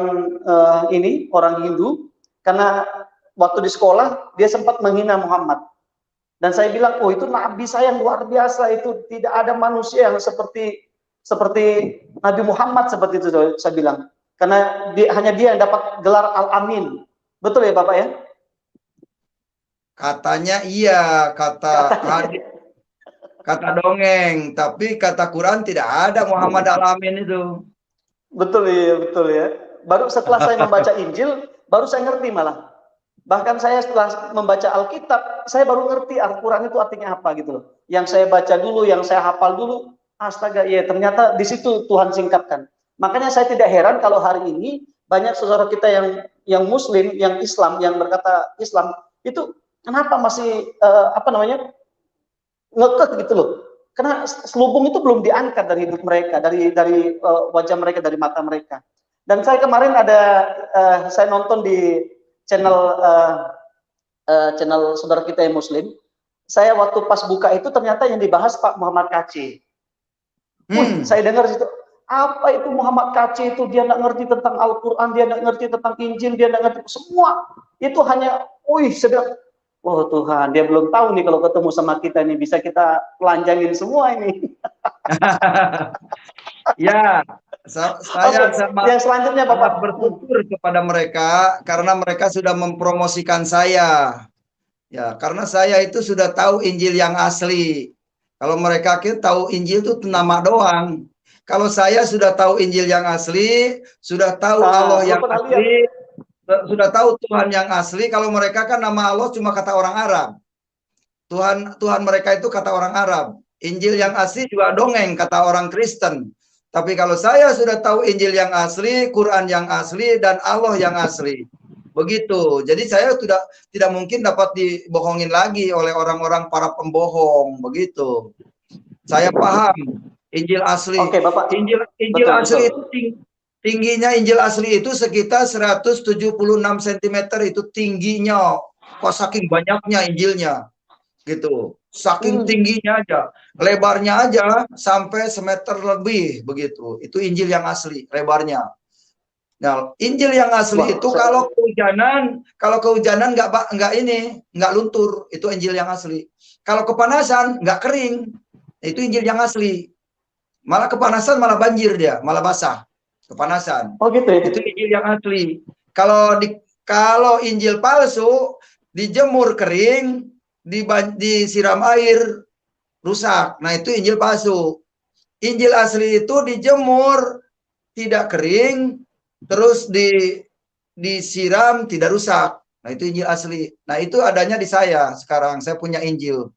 orang Hindu, karena waktu di sekolah dia sempat menghina Muhammad. Dan saya bilang, oh itu nabi saya yang luar biasa, itu tidak ada manusia yang seperti Nabi Muhammad, seperti itu saya bilang. Karena hanya dia yang dapat gelar Al-Amin. Betul ya Bapak ya? Katanya iya, kata dongeng, tapi kata Quran tidak ada Muhammad Al-Amin itu. Betul ya. Baru setelah saya membaca Injil, baru saya ngerti malah. Bahkan saya setelah membaca Alkitab, saya baru ngerti Al-Quran itu artinya apa gitu loh. Yang saya baca dulu, yang saya hafal dulu, astaga, ya ternyata di situ Tuhan singkapkan. Makanya saya tidak heran kalau hari ini banyak saudara kita yang Muslim, yang Islam, yang berkata Islam, itu kenapa masih ngekeh gitu loh. Karena selubung itu belum diangkat dari hidup mereka, dari wajah mereka, dari mata mereka. Dan saya kemarin saya nonton di channel saudara kita yang Muslim. Saya waktu pas buka itu ternyata yang dibahas Pak Muhammad Kacci. Saya dengar situ, apa itu Muhammad Kacci itu, dia nggak ngerti tentang Al-Quran, dia nggak ngerti tentang Injil, dia nggak ngerti semua. Itu hanya, sedang, oh Tuhan, dia belum tahu nih kalau ketemu sama kita nih bisa kita telanjangin semua ini. Ya, saya yang selanjutnya Bapak bersyukur kepada mereka karena mereka sudah mempromosikan saya. Ya, karena saya itu sudah tahu Injil yang asli. Kalau mereka tahu Injil itu nama doang. Kalau saya sudah tahu Injil yang asli, sudah tahu Allah yang asli, sudah tahu Tuhan yang asli. Kalau mereka kan nama Allah cuma kata orang Arab. Tuhan mereka itu kata orang Arab. Injil yang asli juga dongeng kata orang Kristen. Tapi kalau saya sudah tahu Injil yang asli, Quran yang asli, dan Allah yang asli. Begitu. Jadi saya tidak mungkin dapat dibohongin lagi oleh orang-orang para pembohong. Begitu. Saya paham Injil asli. Oke, Bapak. Injil asli itu tingginya Injil asli itu sekitar 176 cm itu tingginya. Kok saking banyaknya Injilnya. Gitu. Saking tingginya aja, lebarnya aja sampai semeter lebih begitu. Itu Injil yang asli, lebarnya. Nah, Injil yang asli itu kalau kehujanan nggak luntur, itu Injil yang asli. Kalau kepanasan nggak kering, itu Injil yang asli. Malah kepanasan malah banjir dia, malah basah. Kepanasan. Oh gitu ya. Itu Injil yang asli. Kalau Injil palsu dijemur kering, disiram air, rusak. Nah, itu Injil palsu. Injil asli itu dijemur, tidak kering, terus disiram, tidak rusak. Nah, itu Injil asli. Nah, itu adanya di saya sekarang. Saya punya Injil.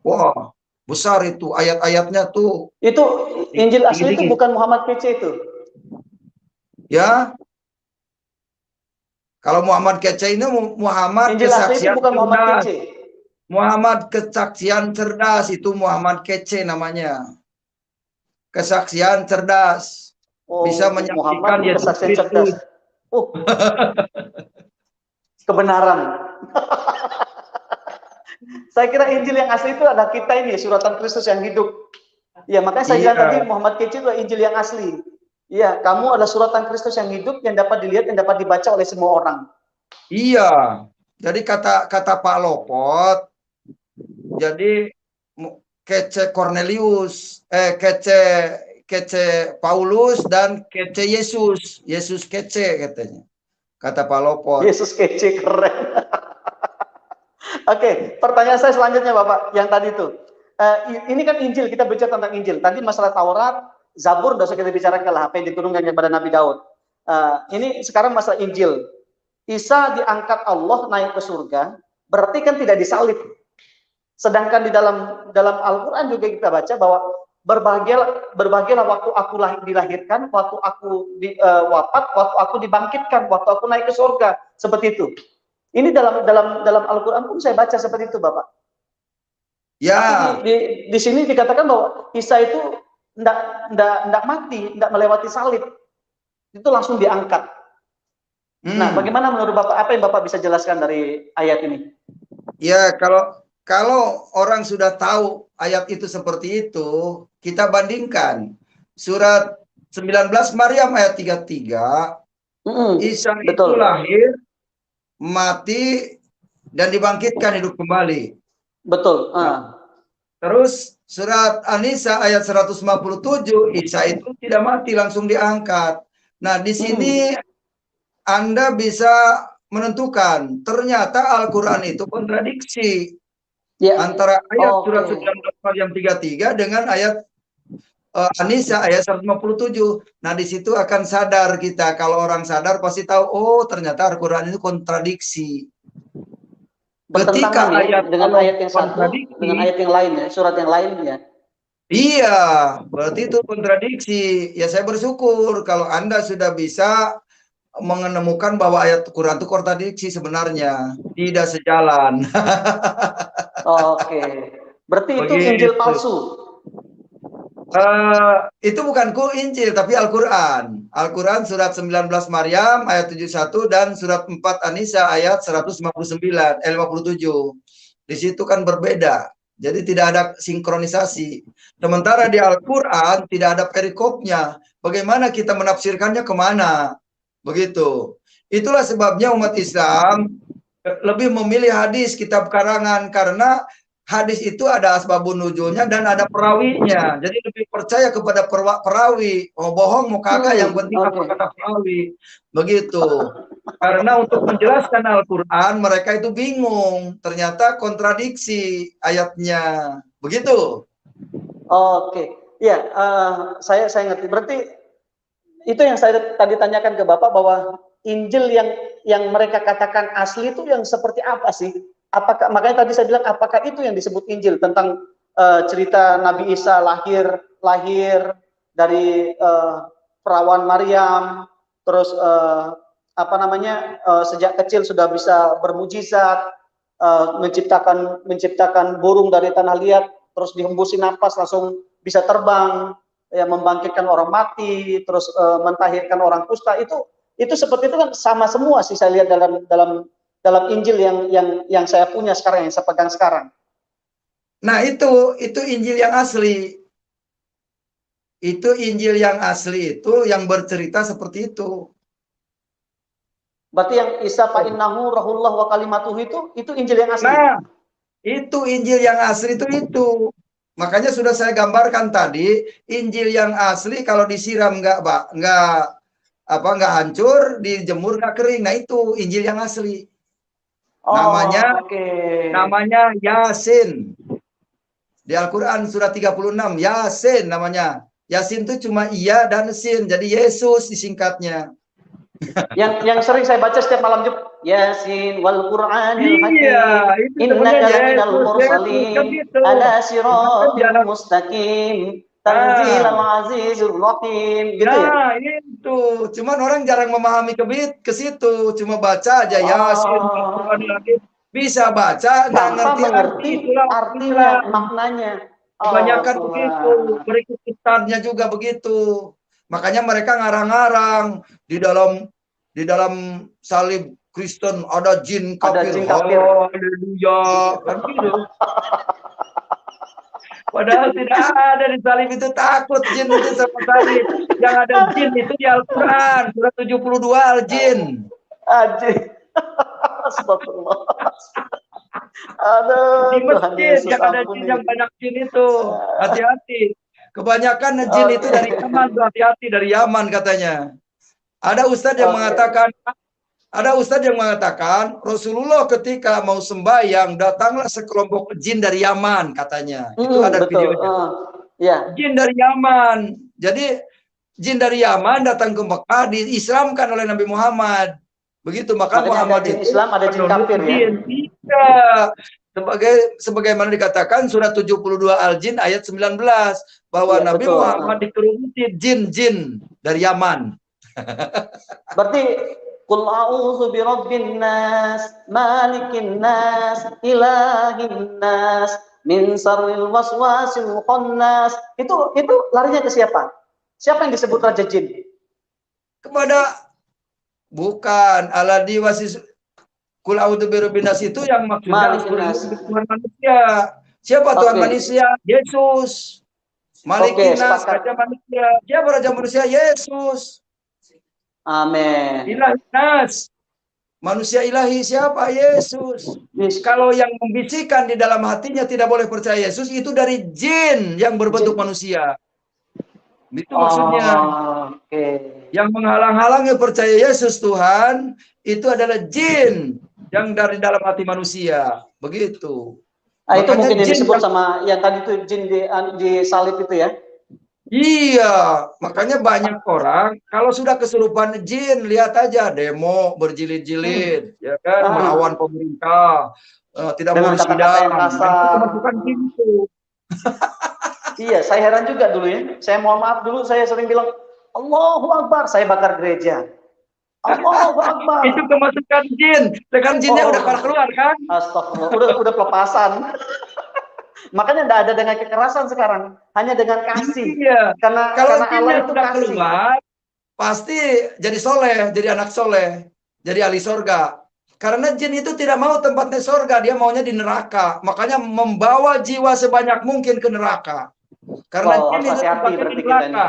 Wah, besar itu. Ayat-ayatnya tuh. Itu Injil asli itu bukan Muhammad Kece itu? Ya. Kalau Muhammad Kece ini Muhammad Injil asli itu bukan Muhammad Kece. Muhammad kesaksian cerdas, itu Muhammad Kece namanya. Kesaksian cerdas. Bisa menyaksikan Yesus Kristus. Kebenaran. Saya kira Injil yang asli itu ada kita ini, suratan Kristus yang hidup. Ya, makanya saya bilang tadi Muhammad Kece itu Injil yang asli. Iya, kamu adalah suratan Kristus yang hidup, yang dapat dilihat, yang dapat dibaca oleh semua orang. Iya. Jadi kata Pak Lopot, jadi Kece Cornelius, Kece Paulus, dan Kece Yesus. Yesus Kece katanya. Kata Pak Lopot. Yesus Kece, keren. Oke, pertanyaan saya selanjutnya Bapak, yang tadi itu. Ini kan Injil, kita bicara tentang Injil. Tadi masalah Taurat, Zabur, dosa kita bicarakan lah, apa yang diturunkan kepada Nabi Daud. Ini sekarang masalah Injil. Isa diangkat Allah naik ke surga, berarti kan tidak disalib. Sedangkan di dalam Al-Quran juga kita baca bahwa berbahagialah waktu aku dilahirkan, waktu aku wafat, waktu aku dibangkitkan, waktu aku naik ke surga, seperti itu. Ini dalam Al-Quran pun saya baca seperti itu, Bapak. Ya. Di sini dikatakan bahwa Isa itu enggak mati, enggak melewati salib. Itu langsung diangkat. Nah, bagaimana menurut Bapak, apa yang Bapak bisa jelaskan dari ayat ini? Ya, kalau orang sudah tahu ayat itu seperti itu, kita bandingkan. Surat 19 Maryam ayat 33, Isa itu Betul. lahir, mati, dan dibangkitkan hidup kembali. Betul. Terus surat An-Nisa ayat 157, Isa itu tidak mati, langsung diangkat. Nah, di sini Anda bisa menentukan, ternyata Al-Quran itu kontradiksi. Antara ayat surat 19 Maryam 33 dengan ayat An-Nisa ayat 157. Nah, di situ akan sadar kita. Kalau orang sadar pasti tahu, oh ternyata Al-Quran itu kontradiksi. Ketika ayat dengan ayat yang satu dengan ayat yang lain ya, surat yang lain ya. Iya, berarti itu kontradiksi. Ya saya bersyukur kalau Anda sudah bisa menemukan bahwa ayat Quran itu kontradiksi sebenarnya, tidak sejalan. Oke. Berarti itu Injil palsu. Itu bukan Injil tapi Al-Quran. Al-Quran surat 19 Maryam ayat 71 dan surat 4 An-Nisa ayat 157. Di situ kan berbeda. Jadi tidak ada sinkronisasi. Sementara di Al-Quran tidak ada perikopnya. Bagaimana kita menafsirkannya kemana? Begitu. Itulah sebabnya umat Islam lebih memilih hadis kitab karangan karena hadis itu ada asbabun nuzulnya dan ada perawinya. Jadi lebih percaya kepada perawi. Mau bohong mau kagak yang penting apa kata perawi. Begitu. Karena untuk menjelaskan Al-Quran mereka itu bingung. Ternyata kontradiksi ayatnya. Begitu. Oke. Ya, saya ngerti. Berarti itu yang saya tadi tanyakan ke Bapak bahwa Injil yang mereka katakan asli itu yang seperti apa sih? Apakah, makanya tadi saya bilang apakah itu yang disebut Injil tentang cerita Nabi Isa lahir dari perawan Maryam, terus sejak kecil sudah bisa bermujizat, menciptakan burung dari tanah liat, terus dihembusin napas langsung bisa terbang, ya membangkitkan orang mati, terus mentahirkan orang kusta. Itu seperti itu kan sama semua sih saya lihat dalam Injil yang saya punya sekarang, yang saya pegang sekarang. Nah, itu Injil yang asli. Itu Injil yang asli itu yang bercerita seperti itu. Berarti yang Isa fa innahu rahullah wa kalimatuhu itu Injil yang asli. Nah, itu Injil yang asli itu. Makanya sudah saya gambarkan tadi, Injil yang asli kalau disiram nggak hancur, dijemur nggak kering. Nah, itu Injil yang asli. Namanya Yasin. Di Al-Quran surat 36, Yasin namanya. Yasin itu cuma iya dan sin, jadi Yesus disingkatnya. yang sering saya baca setiap malam Jumat, Yasin wal Qur'anil Hakim. Iya, innaka laminal mursalin ala siratil mustaqim tanzilal azizur rahim. Gitu ya? Itu. Cuman orang jarang memahami ke situ, cuma baca aja Yasin wal Qur'anil Hakim. Bisa baca, nggak ngerti artinya, maknanya. Kebanyakan begitu, berikut kitabnya juga begitu. Makanya mereka ngarang-ngarang di dalam salib Kristen ada jin kafir. Haleluya, kan gitu. Padahal tidak ada di salib itu, takut jin itu sama salib. Yang ada jin itu di Al-Quran surat 72 al-jin. Astagfirullah. Di masjid yang ada jin, yang banyak jin itu, hati-hati. Kebanyakan jin itu dari Yaman, hati-hati, dari Yaman katanya. Ada ustadz yang mengatakan Rasulullah ketika mau sembahyang datanglah sekelompok jin dari Yaman katanya. Itu ada videonya. Jin dari Yaman. Jadi jin dari Yaman datang ke Mekah, diislamkan oleh Nabi Muhammad. Begitu, maka Muhammad itu Islam ada jin kafir ya. Sebagaimana dikatakan surat 72 Al-Jin ayat 19 bahwa Nabi Muhammad dikerumuti jin-jin dari Yaman. Berarti qul a'udzu birabbin nas malikin nas ilahin nas min syarril waswasil khannas. Itu larinya ke siapa? Siapa yang disebut raja jin? Kepada Bukan. Aladi wasis kul a'udzu birabbin nas itu yang maksudnya Tuhan manusia. Siapa Tuhan manusia? Yesus. Malikin nas, raja manusia. Siapa raja manusia? Yesus. Amin. Ilahi nas. Manusia ilahi siapa? Yesus. Kalau yang membisikkan di dalam hatinya tidak boleh percaya Yesus, itu dari jin yang berbentuk manusia. Itu maksudnya. Yang menghalang-halangi percaya Yesus Tuhan, itu adalah jin yang dari dalam hati manusia. Begitu. Itu mungkin yang disebut sama yang tadi itu jin di salib itu ya? Iya, makanya banyak orang kalau sudah kesurupan jin, lihat aja demo berjilid-jilid, ya kan, melawan pemerintah, tidak mau sidang, kemasukan jin itu. Iya, saya heran juga dulu ya. Saya mohon maaf dulu, saya sering bilang Allahu Akbar, saya bakar gereja. Allahu Akbar. Itu kemasukan jin. Sekarang jinnya udah keluar kan? Astagfirullah, udah pelepasan. Makanya tidak ada dengan kekerasan sekarang, hanya dengan kasih. Iya. Karena Allah itu kasih. Keluar, pasti jadi soleh, jadi anak soleh, jadi ahli sorga. Karena jin itu tidak mau tempatnya sorga, dia maunya di neraka. Makanya membawa jiwa sebanyak mungkin ke neraka. Karena jin itu tempatnya di neraka.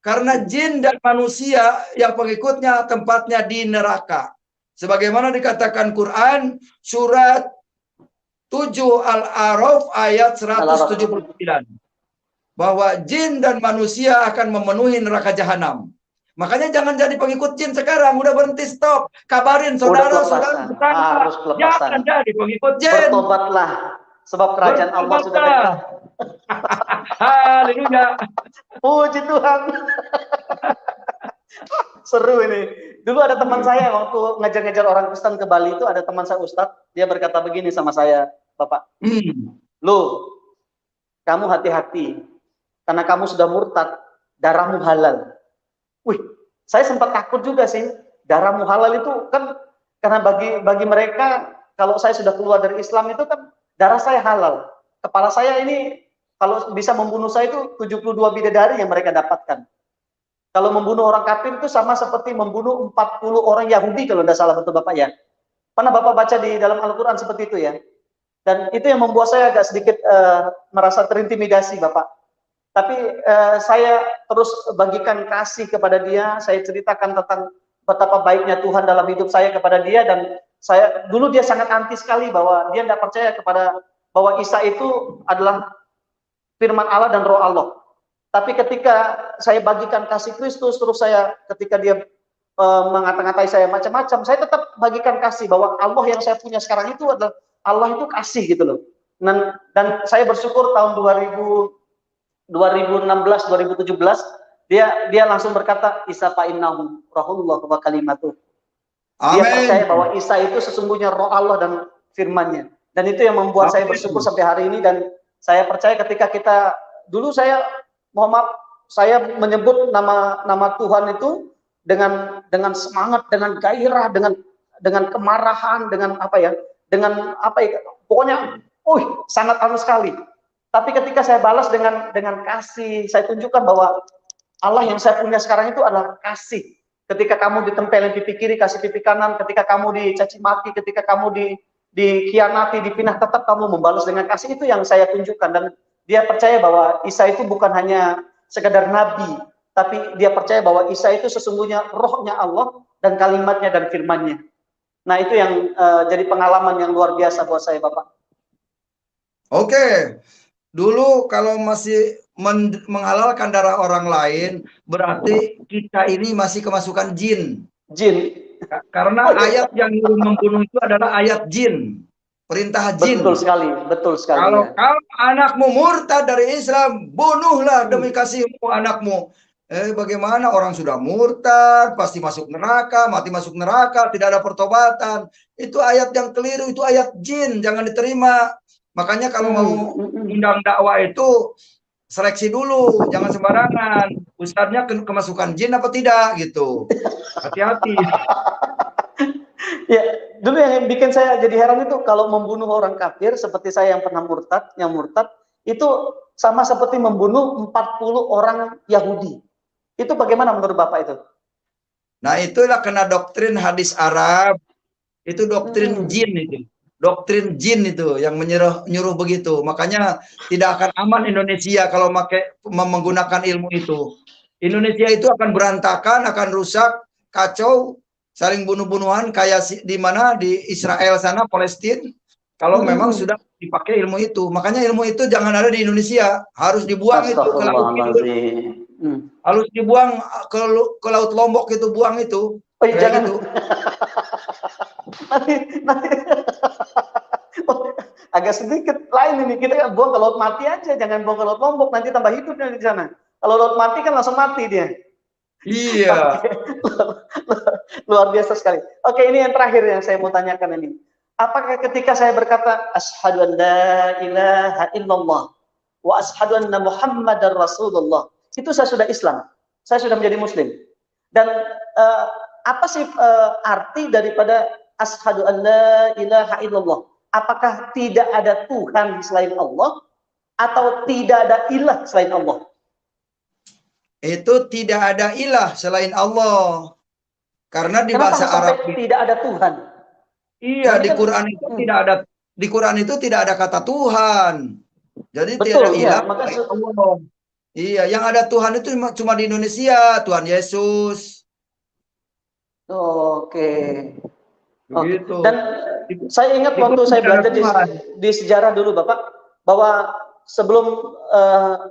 Karena jin dan manusia yang pengikutnya tempatnya di neraka. Sebagaimana dikatakan Quran, surat 7 Al-A'raf ayat 179. Bahwa jin dan manusia akan memenuhi neraka jahanam. Makanya jangan jadi pengikut jin sekarang, udah berhenti, stop. Kabarin saudara-saudara jangan jadi pengikut jin. Bertobatlah, sebab kerajaan Allah sudah dekat. Haleluya. Puji Tuhan. Seru ini. Dulu ada teman saya waktu ngejar-ngejar orang Kristen ke Bali itu, ada teman saya Ustadz, dia berkata begini sama saya, Bapak. Loh, kamu hati-hati. Karena kamu sudah murtad, darahmu halal. Wih, saya sempat takut juga sih. Darahmu halal itu kan, karena bagi mereka, kalau saya sudah keluar dari Islam itu kan, darah saya halal. Kepala saya ini, kalau bisa membunuh saya itu 72 bidadari yang mereka dapatkan. Kalau membunuh orang kafir itu sama seperti membunuh 40 orang Yahudi, kalau tidak salah, betul Bapak ya. Pernah Bapak baca di dalam Al-Quran seperti itu ya. Dan itu yang membuat saya agak sedikit merasa terintimidasi Bapak. Tapi saya terus bagikan kasih kepada dia, saya ceritakan tentang betapa baiknya Tuhan dalam hidup saya kepada dia, dan saya dulu dia sangat anti sekali bahwa dia tidak percaya kepada bahwa Isa itu adalah firman Allah dan roh Allah. Tapi ketika saya bagikan kasih Kristus, terus saya ketika dia mengata-ngatai saya macam-macam, saya tetap bagikan kasih bahwa Allah yang saya punya sekarang itu adalah Allah itu kasih gitu loh. Dan saya bersyukur tahun 2016, 2017 dia langsung berkata Isa fa'innahu rahullah wa kalimatuh. Dia percaya bahwa Isa itu sesungguhnya roh Allah dan firman-Nya. Dan itu yang membuat saya bersyukur sampai hari ini, dan saya percaya ketika kita dulu saya mohon maaf, saya menyebut nama Tuhan itu dengan semangat, dengan gairah, dengan kemarahan, dengan apa ya, pokoknya, sangat anu sekali. Tapi ketika saya balas dengan kasih, saya tunjukkan bahwa Allah yang saya punya sekarang itu adalah kasih. Ketika kamu ditempelin pipi kiri, kasih pipi kanan. Ketika kamu dicaci maki, ketika kamu dikhianati, dipinah, tetap kamu membalas dengan kasih. Itu yang saya tunjukkan. Dan dia percaya bahwa Isa itu bukan hanya sekadar nabi, tapi dia percaya bahwa Isa itu sesungguhnya rohnya Allah dan kalimatnya dan firmannya. Nah itu yang jadi pengalaman yang luar biasa buat saya Bapak. Oke, dulu kalau masih menghalalkan darah orang lain, berarti kita ini masih kemasukan jin. Karena ayat yang membunuh itu adalah ayat jin. Perintah jin. Betul sekali, betul sekali. Kalau anakmu murtad dari Islam, bunuhlah demi kasihmu anakmu. Bagaimana orang sudah murtad, pasti masuk neraka, mati masuk neraka, tidak ada pertobatan. Itu ayat yang keliru, itu ayat jin, jangan diterima. Makanya kalau mau undang dakwah itu seleksi dulu, jangan sembarangan. Ustadznya kemasukan jin apa tidak gitu. Hati-hati. Ya, dulu yang bikin saya jadi heran itu kalau membunuh orang kafir seperti saya yang pernah murtad, itu sama seperti membunuh 40 orang Yahudi. Itu bagaimana menurut Bapak itu? Nah, itulah kena doktrin hadis Arab. Itu doktrin jin itu. Doktrin jin itu yang nyuruh begitu. Makanya tidak akan aman Indonesia kalau menggunakan ilmu itu. Indonesia itu akan berantakan, akan rusak, kacau, saling bunuh-bunuhan kayak di mana di Israel sana, Palestina. Kalau memang sudah dipakai ilmu itu. Makanya ilmu itu jangan ada di Indonesia, harus dibuang itu ke laut gitu. Harus dibuang ke laut Lombok itu, buang itu. Oh, iya, jangan. Gitu. nanti. Agak sedikit lain ini, kita buang ke laut mati aja, jangan buang ke laut Lombok, nanti tambah hidupnya di sana. Kalau laut mati kan langsung mati dia. Iya. Luar biasa sekali. Oke, ini yang terakhir yang saya mau tanyakan ini. Apakah ketika saya berkata asyhadu an la ilaha illallah wa asyhadu anna muhammadar rasulullah, itu saya sudah Islam, saya sudah menjadi muslim. Dan apa sih arti daripada asyhadu an la ilaha illallah? Apakah tidak ada Tuhan selain Allah atau tidak ada ilah selain Allah? Itu tidak ada ilah selain Allah. Karena di bahasa Arab tidak ada Tuhan. Iya, di Quran itu tidak ada, di Quran itu tidak ada kata Tuhan. Jadi betul, tidak ada ilah. Iya, Allah. Iya, yang ada Tuhan itu cuma di Indonesia, Tuhan Yesus. Oke. Begitu. Dan saya ingat waktu saya belajar di sejarah dulu Bapak, bahwa sebelum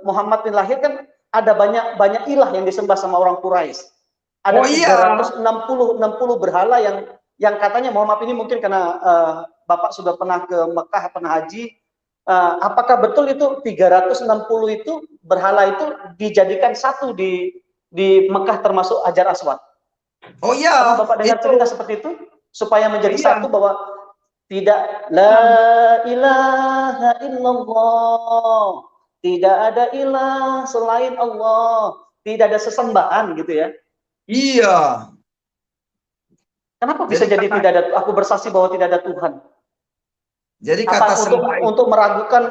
Muhammad bin lahir kan ada banyak ilah yang disembah sama orang Quraisy. Ada 360 berhala yang katanya, mohon maaf ini mungkin karena Bapak sudah pernah ke Mekah, pernah haji, apakah betul itu 360 itu berhala itu dijadikan satu di Mekah termasuk Hajar Aswad? Oh iya. Pernah Bapak dengar cerita seperti itu? Supaya menjadi satu, bahwa tidak la ilaha illallah, tidak ada ilah selain Allah, tidak ada sesembahan gitu ya? Iya. Kenapa bisa jadi tidak ada? Aku bersaksi bahwa tidak ada Tuhan. Jadi kata untuk meragukan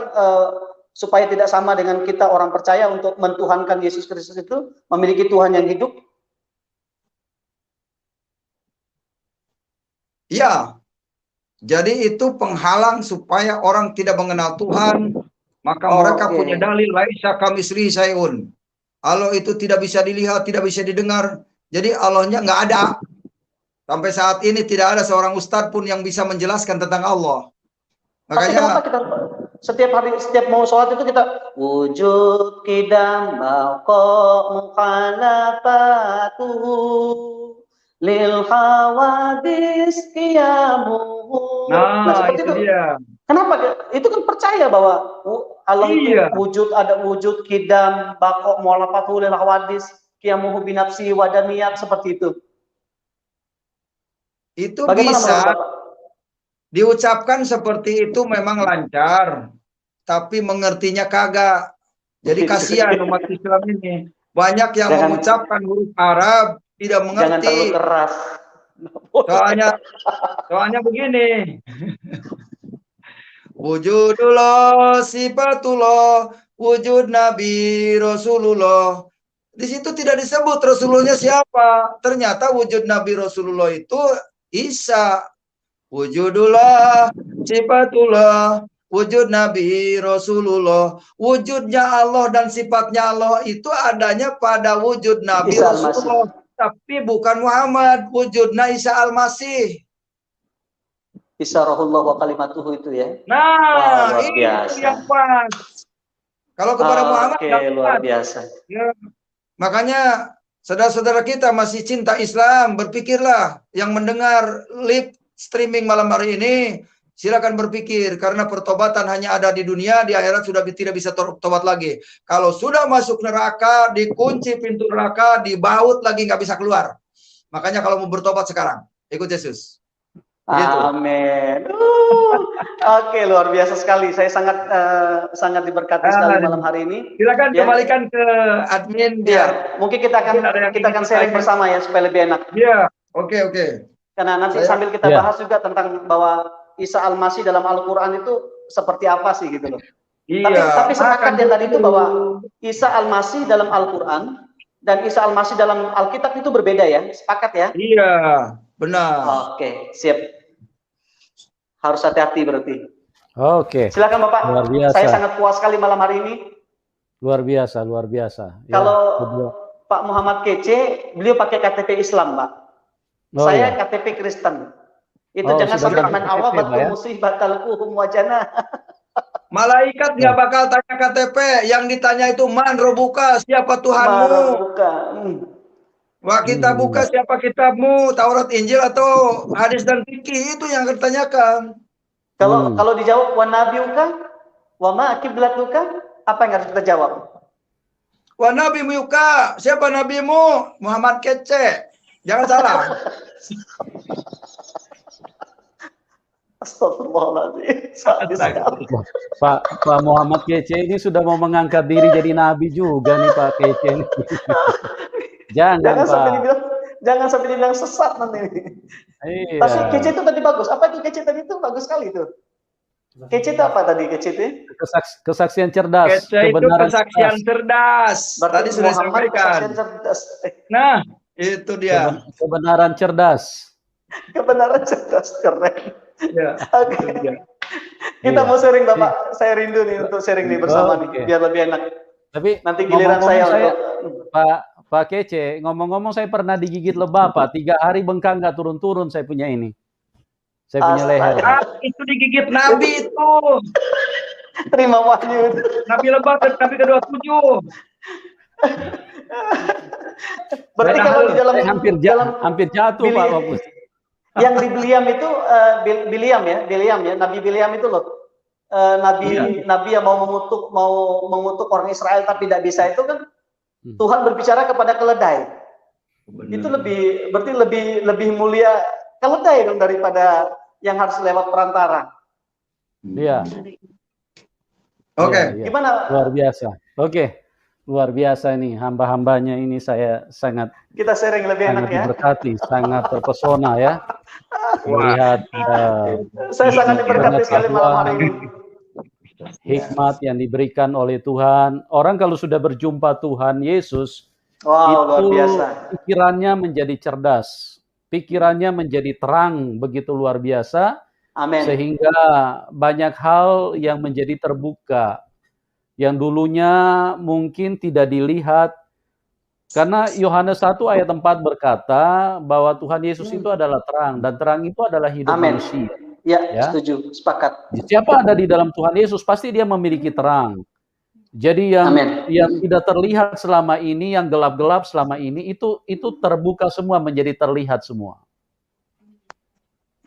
supaya tidak sama dengan kita orang percaya untuk mentuhankan Yesus Kristus itu memiliki Tuhan yang hidup. Iya. Jadi itu penghalang supaya orang tidak mengenal Tuhan. Maka mereka punya dalil laisa kamitslihi syai'un. Allah itu tidak bisa dilihat, tidak bisa didengar. Jadi Allahnya nggak ada. Sampai saat ini tidak ada seorang ustadz pun yang bisa menjelaskan tentang Allah. Makanya kenapa kita setiap hari, setiap mau sholat itu kita wujud kidam baqo mukhalafatuhu lil hawadis qiyamuhu. Nah, seperti itu. Dia. Kenapa? Itu kan percaya bahwa Allah itu wujud, ada wujud kidam baqo mukhalafatuhu lil hawadis qiyamuhu binafsi wa daniyat, seperti itu. Itu bisa diucapkan seperti itu memang lancar, tapi mengertinya kagak. Jadi kasihan umat Islam ini. Banyak yang mengucapkan huruf Arab tidak mengerti. Jangan terlalu keras. Soalnya begini. Wujudullah, sifatullah, wujud Nabi Rasulullah. Di situ tidak disebut Rasulullahnya siapa. Ternyata wujud Nabi Rasulullah itu Isa. Wujudullah, sifatullah, wujud Nabi Rasulullah. Wujudnya Allah dan sifatnya Allah itu adanya pada wujud Nabi Isa Rasulullah. Tapi bukan Muhammad. Wujudnya Isa Al-Masih. Isa Rohullah wa kalimatuhu itu ya. Nah, itu yang pas. Kalau kepada Muhammad luar biasa. Ya. Makanya saudara-saudara kita masih cinta Islam, berpikirlah. Yang mendengar live streaming malam hari ini, silakan berpikir, karena pertobatan hanya ada di dunia, di akhirat sudah tidak bisa tobat lagi. Kalau sudah masuk neraka, dikunci pintu neraka, dibaut lagi, nggak bisa keluar. Makanya kalau mau bertobat sekarang, ikut Yesus. Gitu. Amin. Oke, luar biasa sekali. Saya sangat diberkati sekali malam hari ini. Silakan kembalikan ke admin. Ya, mungkin kita akan sharing bersama ya supaya lebih enak. Iya, oke. Karena nanti sambil kita bahas juga tentang bahwa Isa Al-Masih dalam Al-Quran itu seperti apa sih gitu loh. Tapi sepakat yang tadi itu bahwa Isa Al-Masih dalam Al-Quran dan Isa Al-Masih dalam Alkitab itu berbeda ya, sepakat ya? Iya, benar. Oke, siap. Harus hati-hati berarti. Oke. Silakan Bapak. Luar biasa. Saya sangat puas sekali malam hari ini. Luar biasa, luar biasa. Kalau ya, Pak Muhammad Kece, beliau pakai KTP Islam, Pak. Oh, Saya iya. KTP Kristen. Itu Oh, jangan sudah sampai man awal KTP, Pak, ya? batul musibah talquhum wajana. Malaikat nggak bakal tanya KTP, yang ditanya itu man robuka, siapa Tuhanmu? Buka. Wah, kita buka siapa kitabmu, Taurat, Injil atau hadis dan fikih, itu yang ditanyakan. Kalau dijawab wa nabiuka, wa ma kiblatuka, apa yang harus kita jawab? Wa nabi muka, siapa nabimu? Muhammad Kece. Jangan salah. Astagfirullahaladzim. Pak Muhammad Kece ini sudah mau mengangkat diri jadi nabi juga nih Pak Kece. Jangan Pak. Jangan sampai dibilang sesat nanti. Iya. Tapi Kece itu tadi bagus. Apa itu Kece tadi itu bagus sekali itu. Kece itu apa tadi Kece itu? Kesaksian cerdas. Kece itu kesaksian cerdas. Tadi sudah disampaikan. Nah, itu dia. Kebenaran cerdas. Kebenaran cerdas, keren. Ya, Oke. Kita mau sharing Bapak. Saya rindu nih untuk sharing nih bersama nih, biar lebih enak. Tapi nanti giliran saya Pak Kece, ngomong-ngomong saya pernah digigit lebah Pak. 3 hari bengkak nggak turun-turun saya punya ini. Saya punya leher. Itu digigit Nabi itu. Terima wahyu. Nabi lebah, Nabi ke-27. Berarti kalau di dalam hampir jatuh Pak Wapus. Yang di Biliam itu Biliam ya, Nabi Biliam itu loh. Nabi yang mau mengutuk orang Israel tapi tidak bisa itu kan Tuhan berbicara kepada keledai. Itu berarti lebih mulia keledai dong daripada yang harus lewat perantara. Iya. Oke. Gimana? Luar biasa. Oke. Luar biasa nih hamba-hambanya ini saya sangat kita sharing lebih enak ya. Diberkati, sangat terpesona ya. Melihat saya sangat diberkati sekali malam hari ini. Hikmat yang diberikan oleh Tuhan. Orang kalau sudah berjumpa Tuhan Yesus, luar biasa. Pikirannya menjadi cerdas, pikirannya menjadi terang begitu luar biasa. Amin. Sehingga banyak hal yang menjadi terbuka, yang dulunya mungkin tidak dilihat. Karena Yohanes 1 ayat 4 berkata bahwa Tuhan Yesus itu adalah terang, dan terang itu adalah hidup manusia. Ya, setuju, sepakat. Siapa ada di dalam Tuhan Yesus, pasti dia memiliki terang. Jadi yang tidak terlihat selama ini, yang gelap-gelap selama ini, itu terbuka semua, menjadi terlihat semua.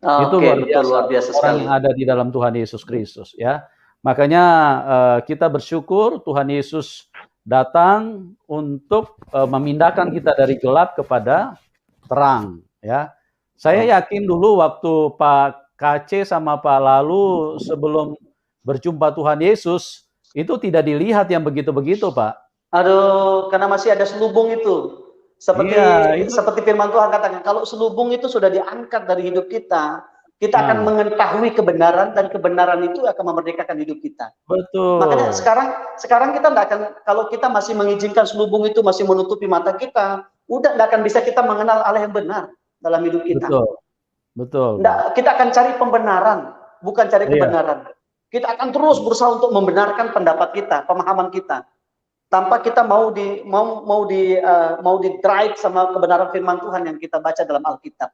Itu luar biasa orang yang ada di dalam Tuhan Yesus Kristus, ya. Makanya kita bersyukur Tuhan Yesus datang untuk memindahkan kita dari gelap kepada terang, ya. Saya yakin dulu waktu Pak KC sama Pak Lalu sebelum berjumpa Tuhan Yesus itu tidak dilihat yang begitu-begitu, Pak. Aduh, karena masih ada selubung itu. Seperti firman Tuhan katakan, kalau selubung itu sudah diangkat dari hidup kita, kita akan mengetahui kebenaran, dan kebenaran itu akan memerdekakan hidup kita. Betul. Makanya sekarang kita tidak akan, kalau kita masih mengizinkan selubung itu masih menutupi mata kita, udah tidak akan bisa kita mengenal Allah yang benar dalam hidup kita. Betul. Kita akan cari pembenaran, bukan cari kebenaran. Kita akan terus berusaha untuk membenarkan pendapat kita, pemahaman kita, tanpa kita mau di drive sama kebenaran firman Tuhan yang kita baca dalam Alkitab.